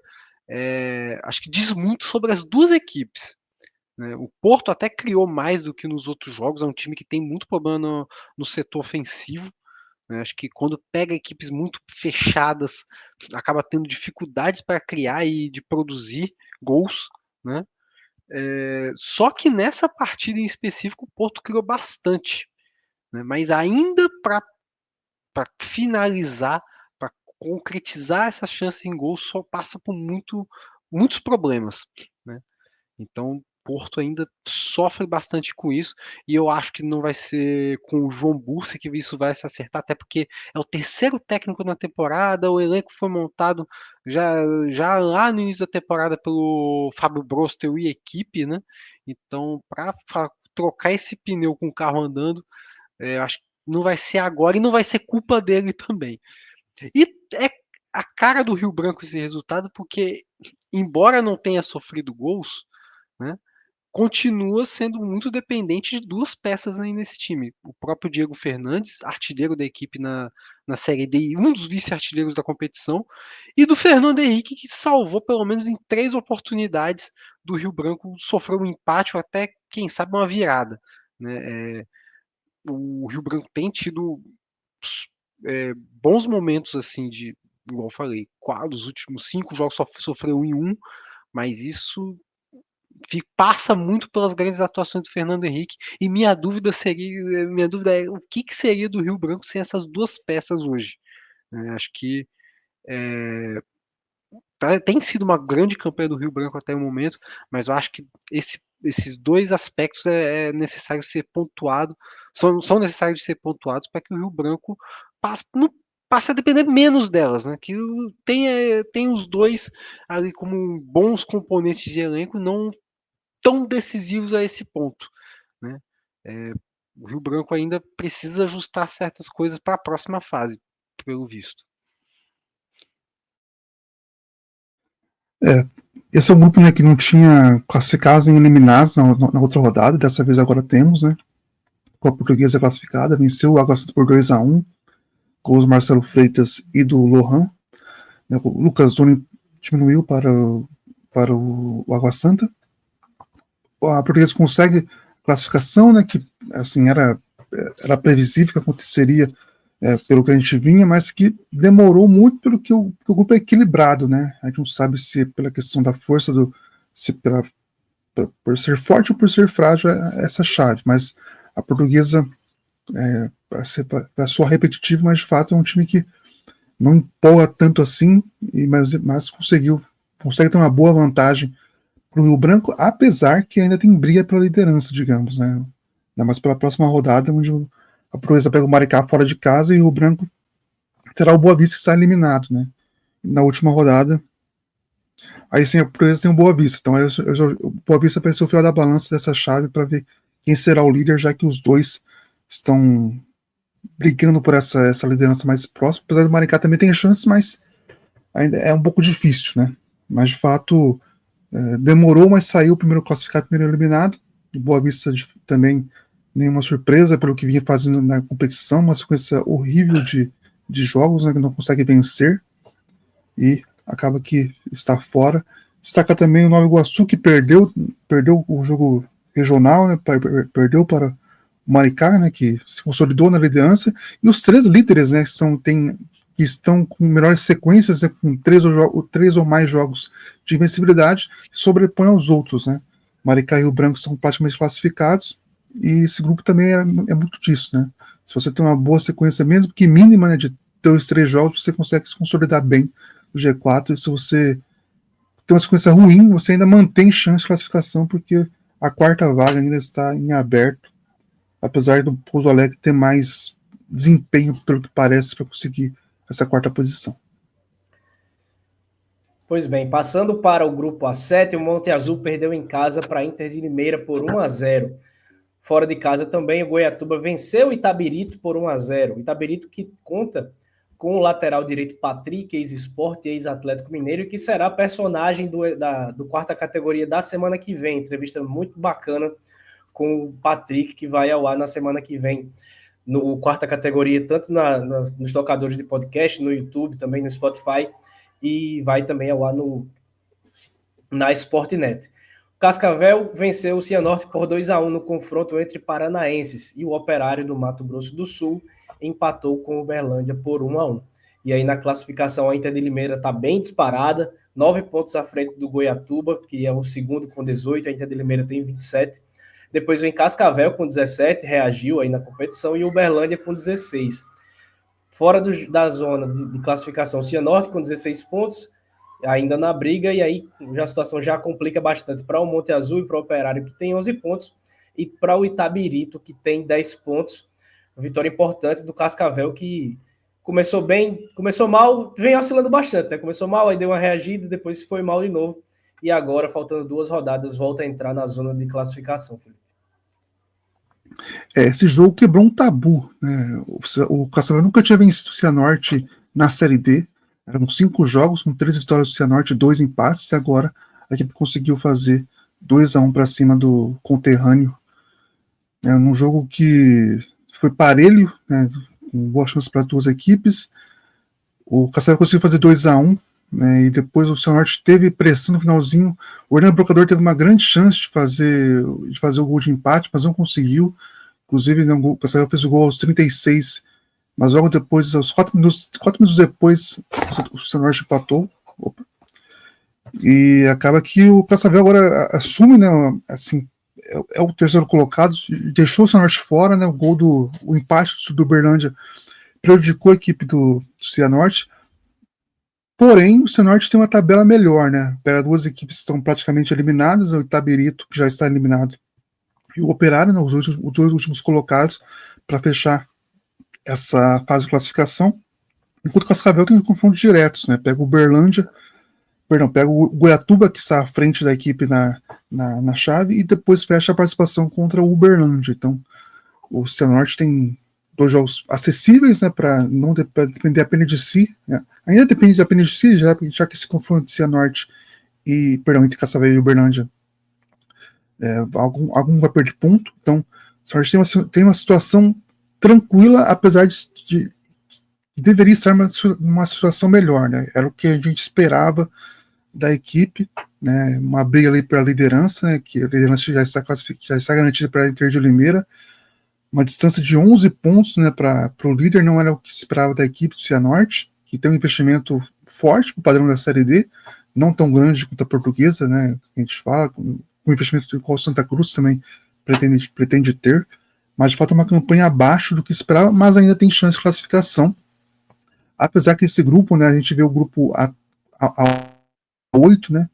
acho que diz muito sobre as duas equipes, né? O Porto até criou mais do que nos outros jogos, é um time que tem muito problema no setor ofensivo, né? Acho que quando pega equipes muito fechadas, acaba tendo dificuldades para criar e de produzir gols, né? Só que nessa partida em específico o Porto criou bastante, né? Mas ainda para finalizar, para concretizar essas chances em gol, só passa por muitos problemas, né? Então Porto ainda sofre bastante com isso, e eu acho que não vai ser com o João Bursa que isso vai se acertar, até porque é o terceiro técnico na temporada, o elenco foi montado já lá no início da temporada pelo Fábio Brostel e equipe, né? Então, para trocar esse pneu com o carro andando, eu acho que não vai ser agora e não vai ser culpa dele também. E é a cara do Rio Branco esse resultado, porque embora não tenha sofrido gols, né, continua sendo muito dependente de duas peças aí nesse time. O próprio Diego Fernandes, artilheiro da equipe na Série D e um dos vice-artilheiros da competição, e do Fernando Henrique, que salvou pelo menos em 3 oportunidades do Rio Branco sofrer um empate ou até, quem sabe, uma virada, né? O Rio Branco tem tido bons momentos, assim, igual eu falei, os últimos 5 jogos só sofreu em 1, mas isso passa muito pelas grandes atuações do Fernando Henrique, e minha dúvida é o que seria do Rio Branco sem essas duas peças hoje. Acho que tem sido uma grande campanha do Rio Branco até o momento, mas eu acho que esses dois aspectos é necessário ser pontuado, são necessários de ser pontuados para que o Rio Branco passe a depender menos delas, né? Que tem os dois ali como bons componentes de elenco, não tão decisivos a esse ponto, né? O Rio Branco ainda precisa ajustar certas coisas para a próxima fase, pelo visto. Esse é o grupo, né, que não tinha classificados nem eliminados na outra rodada. Dessa vez agora temos, né? Com a Portuguesa classificada, venceu o Água Santa por 2-1, com os Marcelo Freitas e do Lohan. Né, o Lucas Doni diminuiu para o Água Santa. A Portuguesa consegue classificação, né, que assim era previsível que aconteceria pelo que a gente vinha, mas que demorou muito pelo que o grupo é equilibrado, né? A gente não sabe se pela questão da força se pela por ser forte ou por ser frágil essa chave, mas a Portuguesa vai soar repetitivo, mas de fato é um time que não empolga tanto assim, mas consegue ter uma boa vantagem para o Rio Branco, apesar que ainda tem briga pela liderança, digamos, né? Ainda mais pela próxima rodada, onde a Portuguesa pega o Maricá fora de casa e o Rio Branco terá o Boa Vista que sai eliminado, né? Na última rodada, aí sim a Portuguesa tem o Boa Vista, então o Boa Vista vai ser o fiel da balança dessa chave para ver quem será o líder, já que os dois estão brigando por essa liderança mais próxima, apesar do Maricá também tem chances, mas ainda é um pouco difícil, né? Mas de fato demorou, mas saiu o primeiro classificado, primeiro eliminado. O Boa Vista também nenhuma surpresa pelo que vinha fazendo na competição, uma sequência horrível de jogos, né, que não consegue vencer e acaba que está fora. Destaca também o Nova Iguaçu, que perdeu o jogo regional, né, perdeu para o Maricá, né, que se consolidou na liderança, e os três líderes, né, que estão com melhores sequências, né, com três ou mais jogos de invencibilidade, sobrepõem aos outros, né. Maricá e Rio Branco são praticamente classificados, e esse grupo também é muito disso, né. Se você tem uma boa sequência, mesmo que mínima, né, de 2-3 jogos, você consegue se consolidar bem no G4, e se você tem uma sequência ruim, você ainda mantém chance de classificação, porque a quarta vaga ainda está em aberto, apesar do Pouso Alegre ter mais desempenho, pelo que parece, para conseguir essa quarta posição. Pois bem, passando para o grupo A7, o Monte Azul perdeu em casa para a Inter de Limeira por 1-0. Fora de casa também, o Goiatuba venceu o Itabirito por 1-0. O Itabirito que conta com o lateral direito Patrick, ex-Sport e ex-Atlético Mineiro, e que será personagem do quarta categoria da semana que vem. Entrevista muito bacana com o Patrick, que vai ao ar na semana que vem no quarta categoria, tanto nos tocadores de podcast, no YouTube, também no Spotify, e vai também ao ar na Sportnet. O Cascavel venceu o Cianorte por 2-1 no confronto entre paranaenses, e o Operário do Mato Grosso do Sul empatou com o Uberlândia por 1-1. E aí na classificação a Inter de Limeira está bem disparada, 9 pontos à frente do Goiatuba, que é o segundo com 18, a Inter de Limeira tem 27. Depois vem Cascavel com 17, reagiu aí na competição, e o Uberlândia com 16. Fora da zona de classificação, Cianorte com 16 pontos, ainda na briga, e aí a situação já complica bastante para o Monte Azul e para o Operário, que tem 11 pontos, e para o Itabirito, que tem 10 pontos. Vitória importante do Cascavel, que começou mal, vem oscilando bastante, né? Começou mal, aí deu uma reagida, depois foi mal de novo, e agora, faltando 2 rodadas, volta a entrar na zona de classificação, Felipe. Esse jogo quebrou um tabu, né? O Cascavel nunca tinha vencido o Cianorte na Série D. Eram 5 jogos, com 3 vitórias do Cianorte, 2 empates, e agora a equipe conseguiu fazer 2-1 para cima do conterrâneo. Num jogo que foi parelho, né, com boa chance para 2 equipes. O Cascavel conseguiu fazer 2-1, né, e depois o Cianorte teve pressão no finalzinho. O Hernando Brocador teve uma grande chance de fazer o gol de empate, mas não conseguiu. Inclusive, o Cascavel fez o gol aos 36, mas logo depois, aos 4 minutos depois, o Cianorte empatou. E acaba que o Cascavel agora assume, né, assim, é o terceiro colocado, deixou o Cianorte fora, né, o empate do Uberlândia prejudicou a equipe do Cianorte. Porém, o Cianorte tem uma tabela melhor, né? Pega 2 equipes que estão praticamente eliminadas, o Itabirito, que já está eliminado, e o Operário, né, os 2 últimos colocados, para fechar essa fase de classificação. Enquanto o Cascavel tem confrontos diretos, né? Pega o Goiatuba, que está à frente da equipe na chave, e depois fecha a participação contra o Uberlândia. Então, o Cianorte tem 2 jogos acessíveis, né, para não depender apenas de si, né? Ainda depende apenas de si, já que esse confronto de Cianorte entre Cascavel e Uberlândia, algum vai perder ponto. Então, o Cianorte tem uma situação tranquila, apesar de deveria estar numa situação melhor, né? Era o que a gente esperava da equipe, né? Uma briga ali para a liderança, né? Que a liderança já está garantida para a Inter de Limeira. Uma distância de 11 pontos, né, para o líder, não era o que se esperava da equipe do Cianorte, que tem um investimento forte para o padrão da Série D, não tão grande quanto a Portuguesa, né, que a gente fala, com o investimento que o Santa Cruz também pretende ter, mas de fato é uma campanha abaixo do que esperava, mas ainda tem chance de classificação. Apesar que esse grupo, né, a gente vê o grupo A8, né,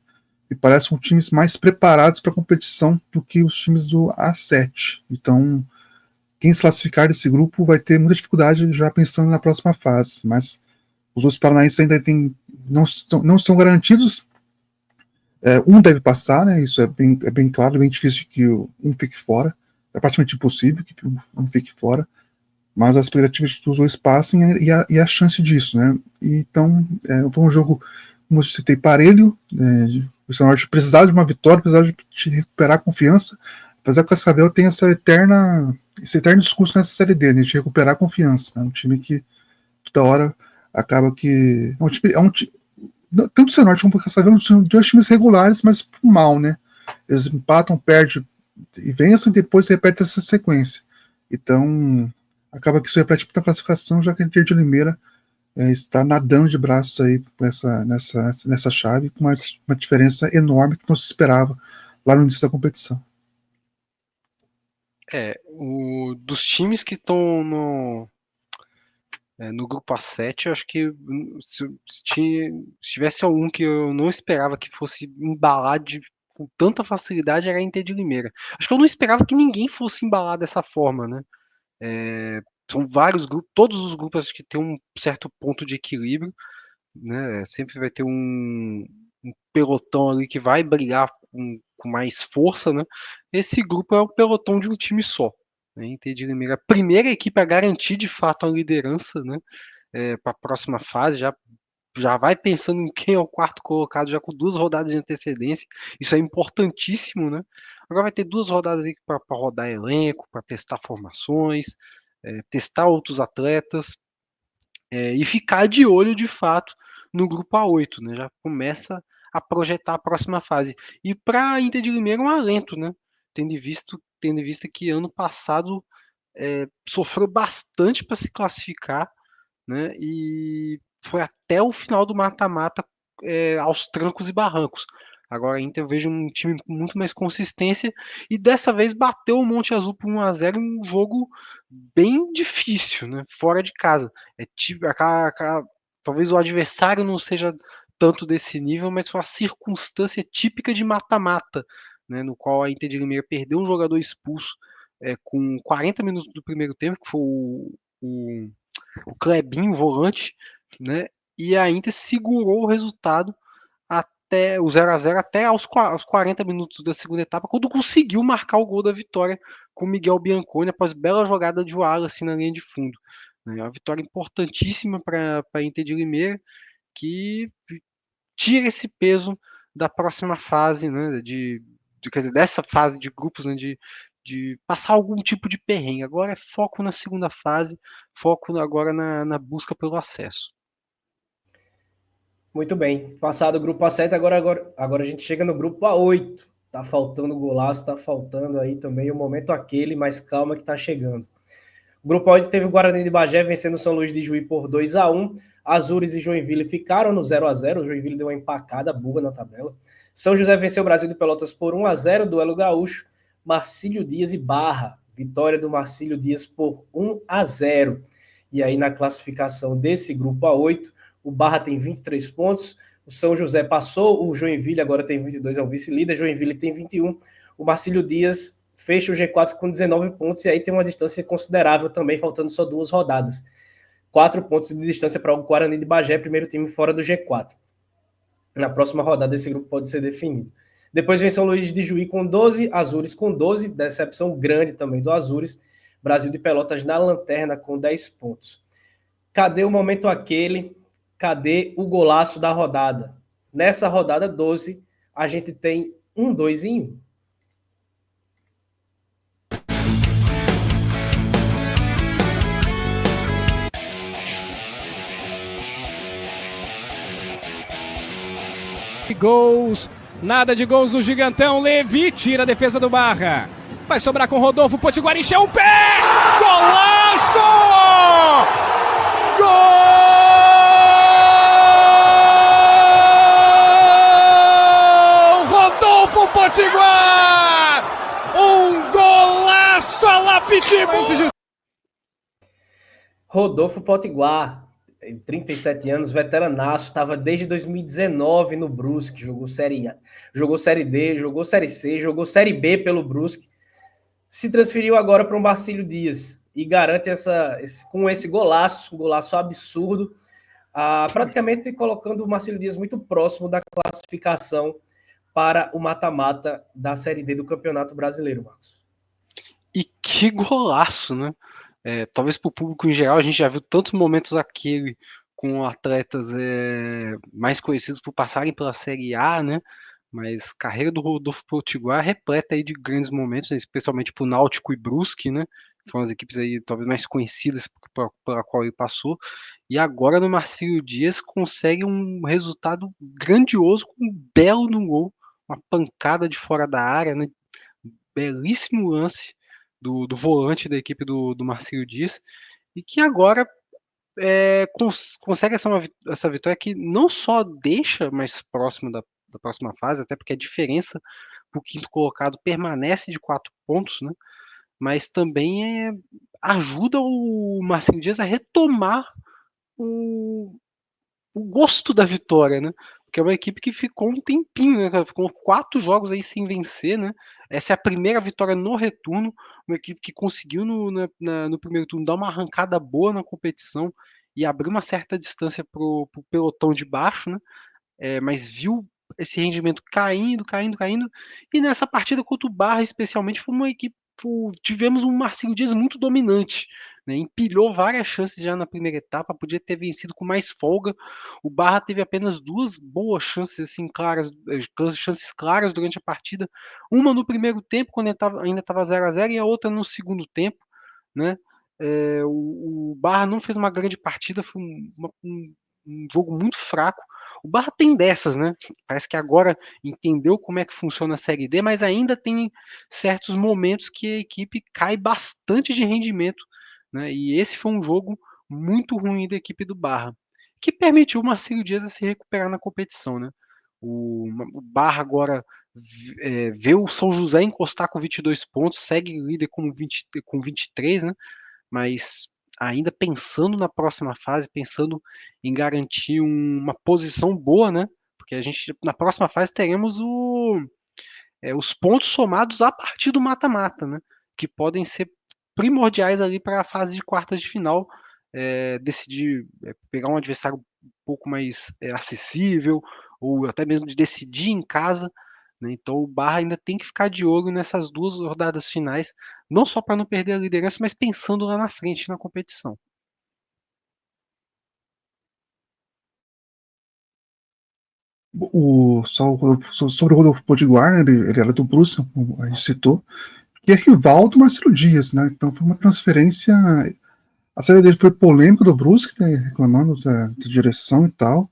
e parece um times mais preparados para a competição do que os times do A7. Então, quem se classificar desse grupo vai ter muita dificuldade já pensando na próxima fase, mas os outros paranaenses ainda não estão garantidos. Um deve passar, né, isso é bem claro, é bem difícil que um fique fora, é praticamente impossível que um fique fora, mas as expectativas de que os dois passem e a chance disso, né, então foi um jogo, como eu citei, parelho, o Cianorte precisava de uma vitória, precisava de recuperar a confiança, apesar que o Cascavel tem esse eterno discurso nessa Série D, né, de recuperar a confiança, né, um time que toda hora acaba que tanto o Cianorte como o Cascavel são dois times regulares, mas mal, né, eles empatam, perdem e vencem, e depois se repete essa sequência, então acaba que isso reflete muita classificação, já que a Inter de Limeira está nadando de braços aí nessa chave, com uma diferença enorme que não se esperava lá no início da competição. Dos times que estão no grupo A7, eu acho que se tivesse algum que eu não esperava que fosse embalar com tanta facilidade, era a Inter de Limeira. Acho que eu não esperava que ninguém fosse embalar dessa forma, né? São vários grupos, todos os grupos acho que tem um certo ponto de equilíbrio, né? Sempre vai ter um pelotão ali que vai brigar com mais força, né? Esse grupo é o pelotão de um time só, né? Inter de Limeira, a primeira equipe a garantir de fato a liderança, né? Para a próxima fase, já vai pensando em quem é o quarto colocado, já com 2 rodadas de antecedência. Isso é importantíssimo, né? Agora vai ter 2 rodadas para rodar elenco, para testar formações, testar outros atletas, e ficar de olho de fato no grupo A8, né? Já começa a projetar a próxima fase. E para a Inter de Limeira é um alento, né? Tendo visto que ano passado sofreu bastante para se classificar, né? E foi até o final do mata-mata aos trancos e barrancos. Agora a Inter eu vejo um time com muito mais consistência e dessa vez bateu o Monte Azul por 1-0 em um jogo bem difícil, né? Fora de casa. Talvez o adversário não seja tanto desse nível, mas foi uma circunstância típica de mata-mata, né? No qual a Inter de Limeira perdeu um jogador expulso com 40 minutos do primeiro tempo, que foi o Clebinho, volante, né? E a Inter segurou o resultado até o 0-0 até aos 40 minutos da segunda etapa, quando conseguiu marcar o gol da vitória com o Miguel Bianconi após bela jogada de Wallace na linha de fundo. É uma vitória importantíssima para a Inter de Limeira, que tira esse peso da próxima fase, né? Quer dizer, dessa fase de grupos, né? De passar algum tipo de perrengue. Agora é foco na segunda fase, foco agora na busca pelo acesso. Muito bem. Passado o grupo A7, agora a gente chega no grupo A8. Tá faltando golaço, tá faltando aí também o momento aquele, mas calma que tá chegando. O grupo A8 teve o Guarani de Bagé vencendo o São Luís de Juí por 2-1. Azures e Joinville ficaram no 0-0. O Joinville deu uma empacada burra na tabela. São José venceu o Brasil de Pelotas por 1-0, duelo gaúcho. Marcílio Dias e Barra. Vitória do Marcílio Dias por 1-0. E aí na classificação desse grupo A8, o Barra tem 23 pontos, o São José passou, o Joinville agora tem 22, é o vice-líder, Joinville tem 21, o Marcílio Dias fecha o G4 com 19 pontos, e aí tem uma distância considerável também, faltando só 2 rodadas. 4 pontos de distância para o Guarani de Bagé, primeiro time fora do G4. Na próxima rodada esse grupo pode ser definido. Depois vem São Luís de Juí com 12, Azures com 12, decepção grande também do Azures, Brasil de Pelotas na lanterna com 10 pontos. Cadê o momento aquele? Cadê o golaço da rodada? Nessa rodada 12, a gente tem 2 em 1. Gols, nada de gols do Gigantão. Levi tira a defesa do Barra. Vai sobrar com Rodolfo Potiguar, encheu o pé! Golaço! Gol! Potiguar! Um golaço a lá Pitbull! Rodolfo Potiguar, 37 anos, veteranaço, estava desde 2019 no Brusque, jogou Série A, jogou Série D, jogou Série C, jogou Série B pelo Brusque, se transferiu agora para o Marcílio Dias e garante com esse golaço, um golaço absurdo, praticamente colocando o Marcílio Dias muito próximo da classificação para o mata-mata da Série D do Campeonato Brasileiro, Marcos. E que golaço, né? Talvez para o público em geral, a gente já viu tantos momentos aquele com atletas mais conhecidos por passarem pela Série A, né? Mas a carreira do Rodolfo Potiguar é repleta aí de grandes momentos, né? Especialmente para o Náutico e Brusque, né? Foram as equipes aí talvez mais conhecidas pela qual ele passou. E agora no Marcílio Dias consegue um resultado grandioso com um belo no gol, uma pancada de fora da área, né? Belíssimo lance do volante da equipe do Marcílio Dias, e que agora consegue essa vitória que não só deixa mais próximo da próxima fase, até porque a diferença para o quinto colocado permanece de 4 pontos, né? Mas também ajuda o Marcílio Dias a retomar o gosto da vitória, né? Porque é uma equipe que ficou um tempinho, né, cara? Ficou 4 jogos aí sem vencer, né? Essa é a primeira vitória no retorno, uma equipe que conseguiu no primeiro turno dar uma arrancada boa na competição e abrir uma certa distância pro pelotão de baixo, né? Mas viu esse rendimento caindo, e nessa partida contra o Barra, especialmente, foi uma equipe, tivemos um Marcílio Dias muito dominante, né? Empilhou várias chances já na primeira etapa, podia ter vencido com mais folga. O Barra teve apenas 2 boas chances assim chances claras durante a partida, uma no primeiro tempo, quando ainda estava 0-0, e a outra no segundo tempo, né? O Barra não fez uma grande partida, foi um jogo muito fraco. O Barra tem dessas, né? Parece que agora entendeu como é que funciona a Série D, mas ainda tem certos momentos que a equipe cai bastante de rendimento, né? E esse foi um jogo muito ruim da equipe do Barra, que permitiu o Marcílio Dias a se recuperar na competição, né? O Barra agora vê o São José encostar com 22 pontos, segue líder com 23, né? Mas ainda pensando na próxima fase, pensando em garantir uma posição boa, né? Porque a gente na próxima fase teremos os pontos somados a partir do mata-mata, né? Que podem ser primordiais ali para a fase de quartas de final, decidir pegar um adversário um pouco mais acessível, ou até mesmo de decidir em casa, né? Então o Barra ainda tem que ficar de olho nessas 2 rodadas finais, não só para não perder a liderança, mas pensando lá na frente na competição. Sobre o Rodolfo Potiguar, né, ele era do Brusque, como a gente citou, que é rival do Marcílio Dias, né? Então foi uma transferência. A saída dele foi polêmica do Brusque, né, reclamando da direção e tal.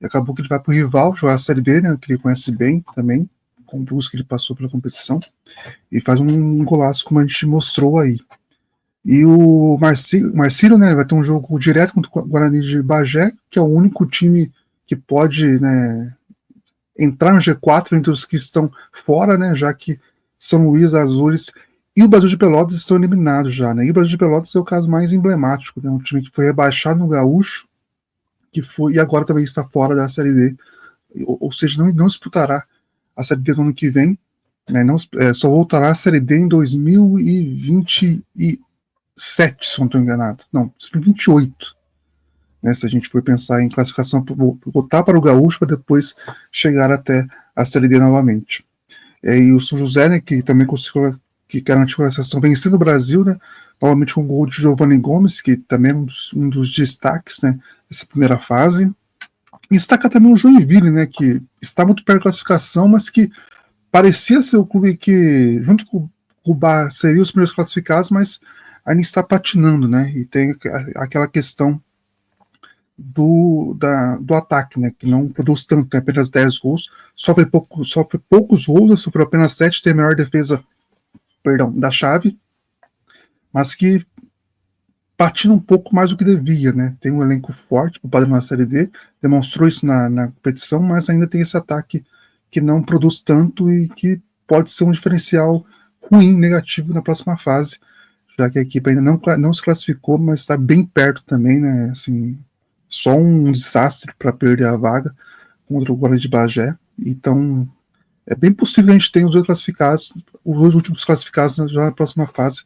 E acabou que ele vai para o rival, jogar a Série D, né, que ele conhece bem também, com o Brusque ele passou pela competição, e faz um golaço, como a gente mostrou aí. E o Marcílio, né, vai ter um jogo direto contra o Guarani de Bagé, que é o único time que pode, né, entrar no G4 entre os que estão fora, né, já que São Luís, Azures e o Brasil de Pelotas estão eliminados já, né? E o Brasil de Pelotas é o caso mais emblemático, né? Um time que foi rebaixado no Gaúcho, e agora também está fora da Série D, ou seja, não disputará a Série D no ano que vem, né? Só voltará à Série D em 2027, se não estou enganado. Não, 2028. Né, se a gente for pensar em classificação, voltar para o Gaúcho para depois chegar até a Série D novamente. E o São José, né, que também conseguiu, que garantiu a classificação vencendo o Brasil, né, novamente com o gol de Giovanni Gomes, que também é um dos destaques, né, dessa primeira fase. E destaca também o Joinville, né, que está muito perto da classificação, mas que parecia ser o clube que, junto com o Bar, seria os primeiros classificados, mas ainda está patinando, né, e tem aquela questão do ataque, né, que não produz tanto, tem apenas 10 gols, sofre poucos gols, né, sofreu apenas 7, tem a maior defesa, da chave, mas que patina um pouco mais do que devia, né, tem um elenco forte para o padrão na Série D, demonstrou isso na competição, mas ainda tem esse ataque que não produz tanto e que pode ser um diferencial ruim, negativo na próxima fase, já que a equipe ainda não se classificou, mas está bem perto também, né? Assim, só um desastre para perder a vaga contra o Guarani de Bagé. Então, é bem possível que a gente tenha os dois últimos classificados já na próxima fase,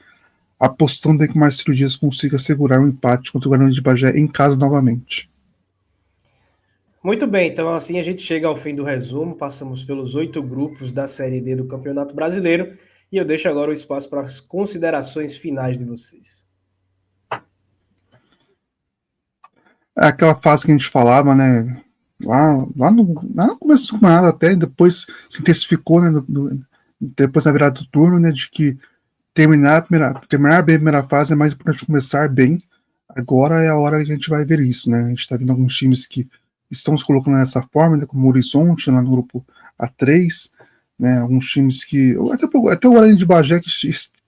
apostando em que o Marcelo Dias consiga segurar um empate contra o Guarani de Bagé em casa novamente. Muito bem, então assim a gente chega ao fim do resumo, passamos pelos 8 grupos da Série D do Campeonato Brasileiro e eu deixo agora o espaço para as considerações finais de vocês. É aquela fase que a gente falava, né, lá no começo do campeonato até, depois se intensificou, né, depois na virada do turno, né, de que terminar bem a primeira fase é mais importante que começar bem. Agora é a hora que a gente vai ver isso, né, a gente está vendo alguns times que estão se colocando dessa forma, né, como o Horizonte, lá no grupo A3, né, alguns times que, até o Guarani de Bagé, que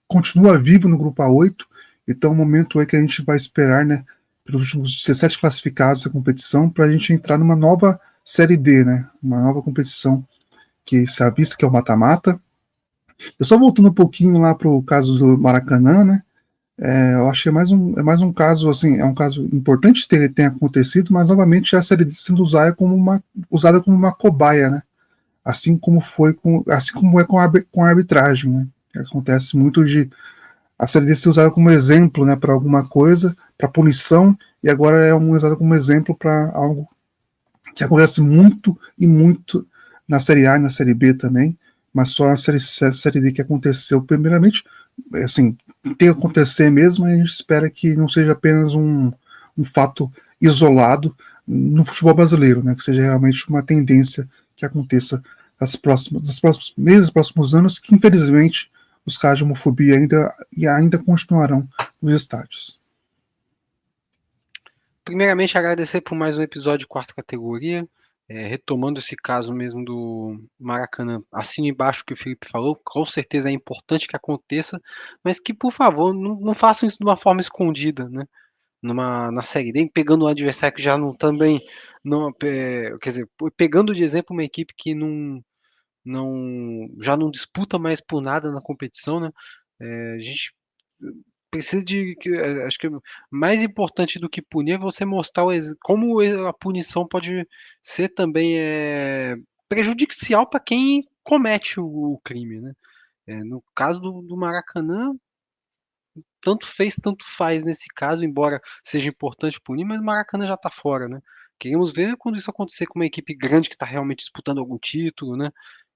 continua vivo no grupo A8, então é um momento aí que a gente vai esperar, né, pelos últimos 17 classificados da competição, para a gente entrar numa nova Série D, né, uma nova competição que se avista, que é o mata-mata. Eu só voltando um pouquinho lá para o caso do Maracanã, né, eu acho que é mais um caso, assim, é um caso importante que tenha acontecido, mas novamente a Série D sendo usada como uma cobaia, né? Assim como é com a arbitragem, né? Acontece muito de a Série D ser usada como exemplo, né, para alguma coisa, para punição, e agora é usada como exemplo para algo que acontece muito e muito na Série A e na Série B também, mas só na Série D que aconteceu primeiramente, assim, tem que acontecer mesmo, e a gente espera que não seja apenas um fato isolado no futebol brasileiro, né, que seja realmente uma tendência que aconteça nos próximos meses, próximos anos, que infelizmente os casos de homofobia ainda continuarão nos estádios. Primeiramente, agradecer por mais um episódio de quarta categoria. Retomando esse caso mesmo do Maracanã, assino embaixo o que o Felipe falou, com certeza é importante que aconteça, mas que, por favor, não façam isso de uma forma escondida, né? Na Série D, pegando um adversário que já quer dizer, pegando de exemplo uma equipe que já não disputa mais por nada na competição, né? A gente precisa acho que mais importante do que punir é você mostrar como a punição pode ser também prejudicial para quem comete o crime, né? No caso do Maracanã, tanto fez, tanto faz nesse caso, embora seja importante punir, mas o Maracanã já está fora, né? Queremos ver quando isso acontecer com uma equipe grande que está realmente disputando algum título, né?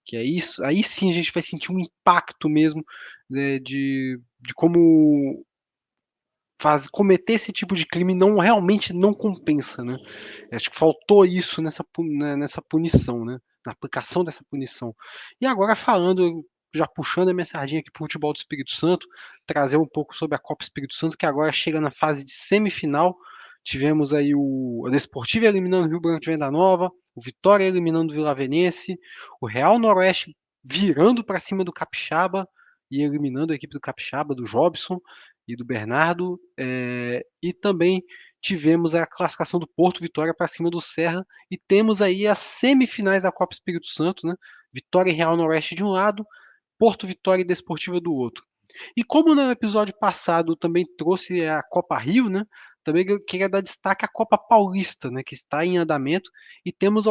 Que é isso, aí sim a gente vai sentir um impacto mesmo, né, de como cometer esse tipo de crime realmente não compensa, né? Acho que faltou isso nessa punição, né? Na aplicação dessa punição. E agora já puxando a minha sardinha aqui para o futebol do Espírito Santo, trazer um pouco sobre a Copa Espírito Santo, que agora chega na fase de semifinal. Tivemos aí o Desportivo eliminando o Rio Branco de Venda Nova, o Vitória eliminando o Vila Venense, o Real Noroeste virando para cima do Capixaba e eliminando a equipe do Capixaba, do Jobson e do Bernardo, e também tivemos a classificação do Porto Vitória para cima do Serra, e temos aí as semifinais da Copa Espírito Santo, né? Vitória e Real Noroeste de um lado, Porto Vitória e Desportiva do outro. E como no episódio passado também trouxe a Copa Rio, né? Também eu queria dar destaque à Copa Paulista, né? Que está em andamento, e temos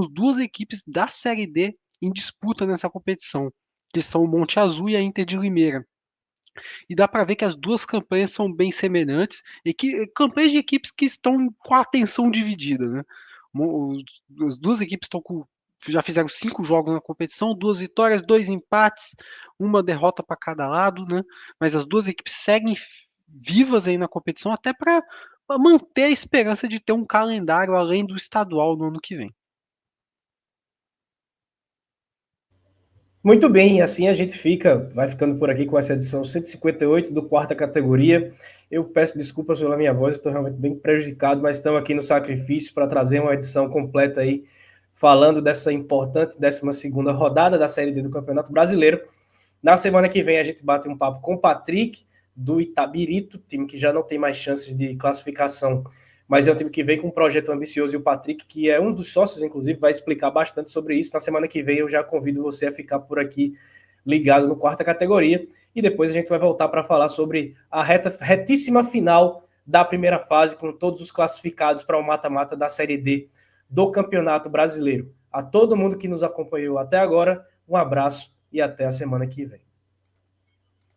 duas equipes da Série D em disputa nessa competição, que são o Monte Azul e a Inter de Limeira. E dá para ver que as duas campanhas são bem semelhantes, e campanhas de equipes que estão com a atenção dividida, né? As duas equipes já fizeram 5 jogos na competição, 2 vitórias, 2 empates, uma derrota para cada lado, né? Mas as duas equipes seguem vivas aí na competição, até para manter a esperança de ter um calendário além do estadual no ano que vem. Muito bem, assim a gente vai ficando por aqui com essa edição 158 do quarta categoria. Eu peço desculpas pela minha voz, estou realmente bem prejudicado, mas estamos aqui no sacrifício para trazer uma edição completa aí, falando dessa importante 12ª rodada da Série D do Campeonato Brasileiro. Na semana que vem a gente bate um papo com o Patrick, do Itabirito, time que já não tem mais chances de classificação, mas é um time que vem com um projeto ambicioso, e o Patrick, que é um dos sócios, inclusive, vai explicar bastante sobre isso. Na semana que vem eu já convido você a ficar por aqui ligado no quarta categoria. E depois a gente vai voltar para falar sobre a retíssima final da primeira fase, com todos os classificados para o mata-mata da Série D do Campeonato Brasileiro. A todo mundo que nos acompanhou até agora, um abraço e até a semana que vem.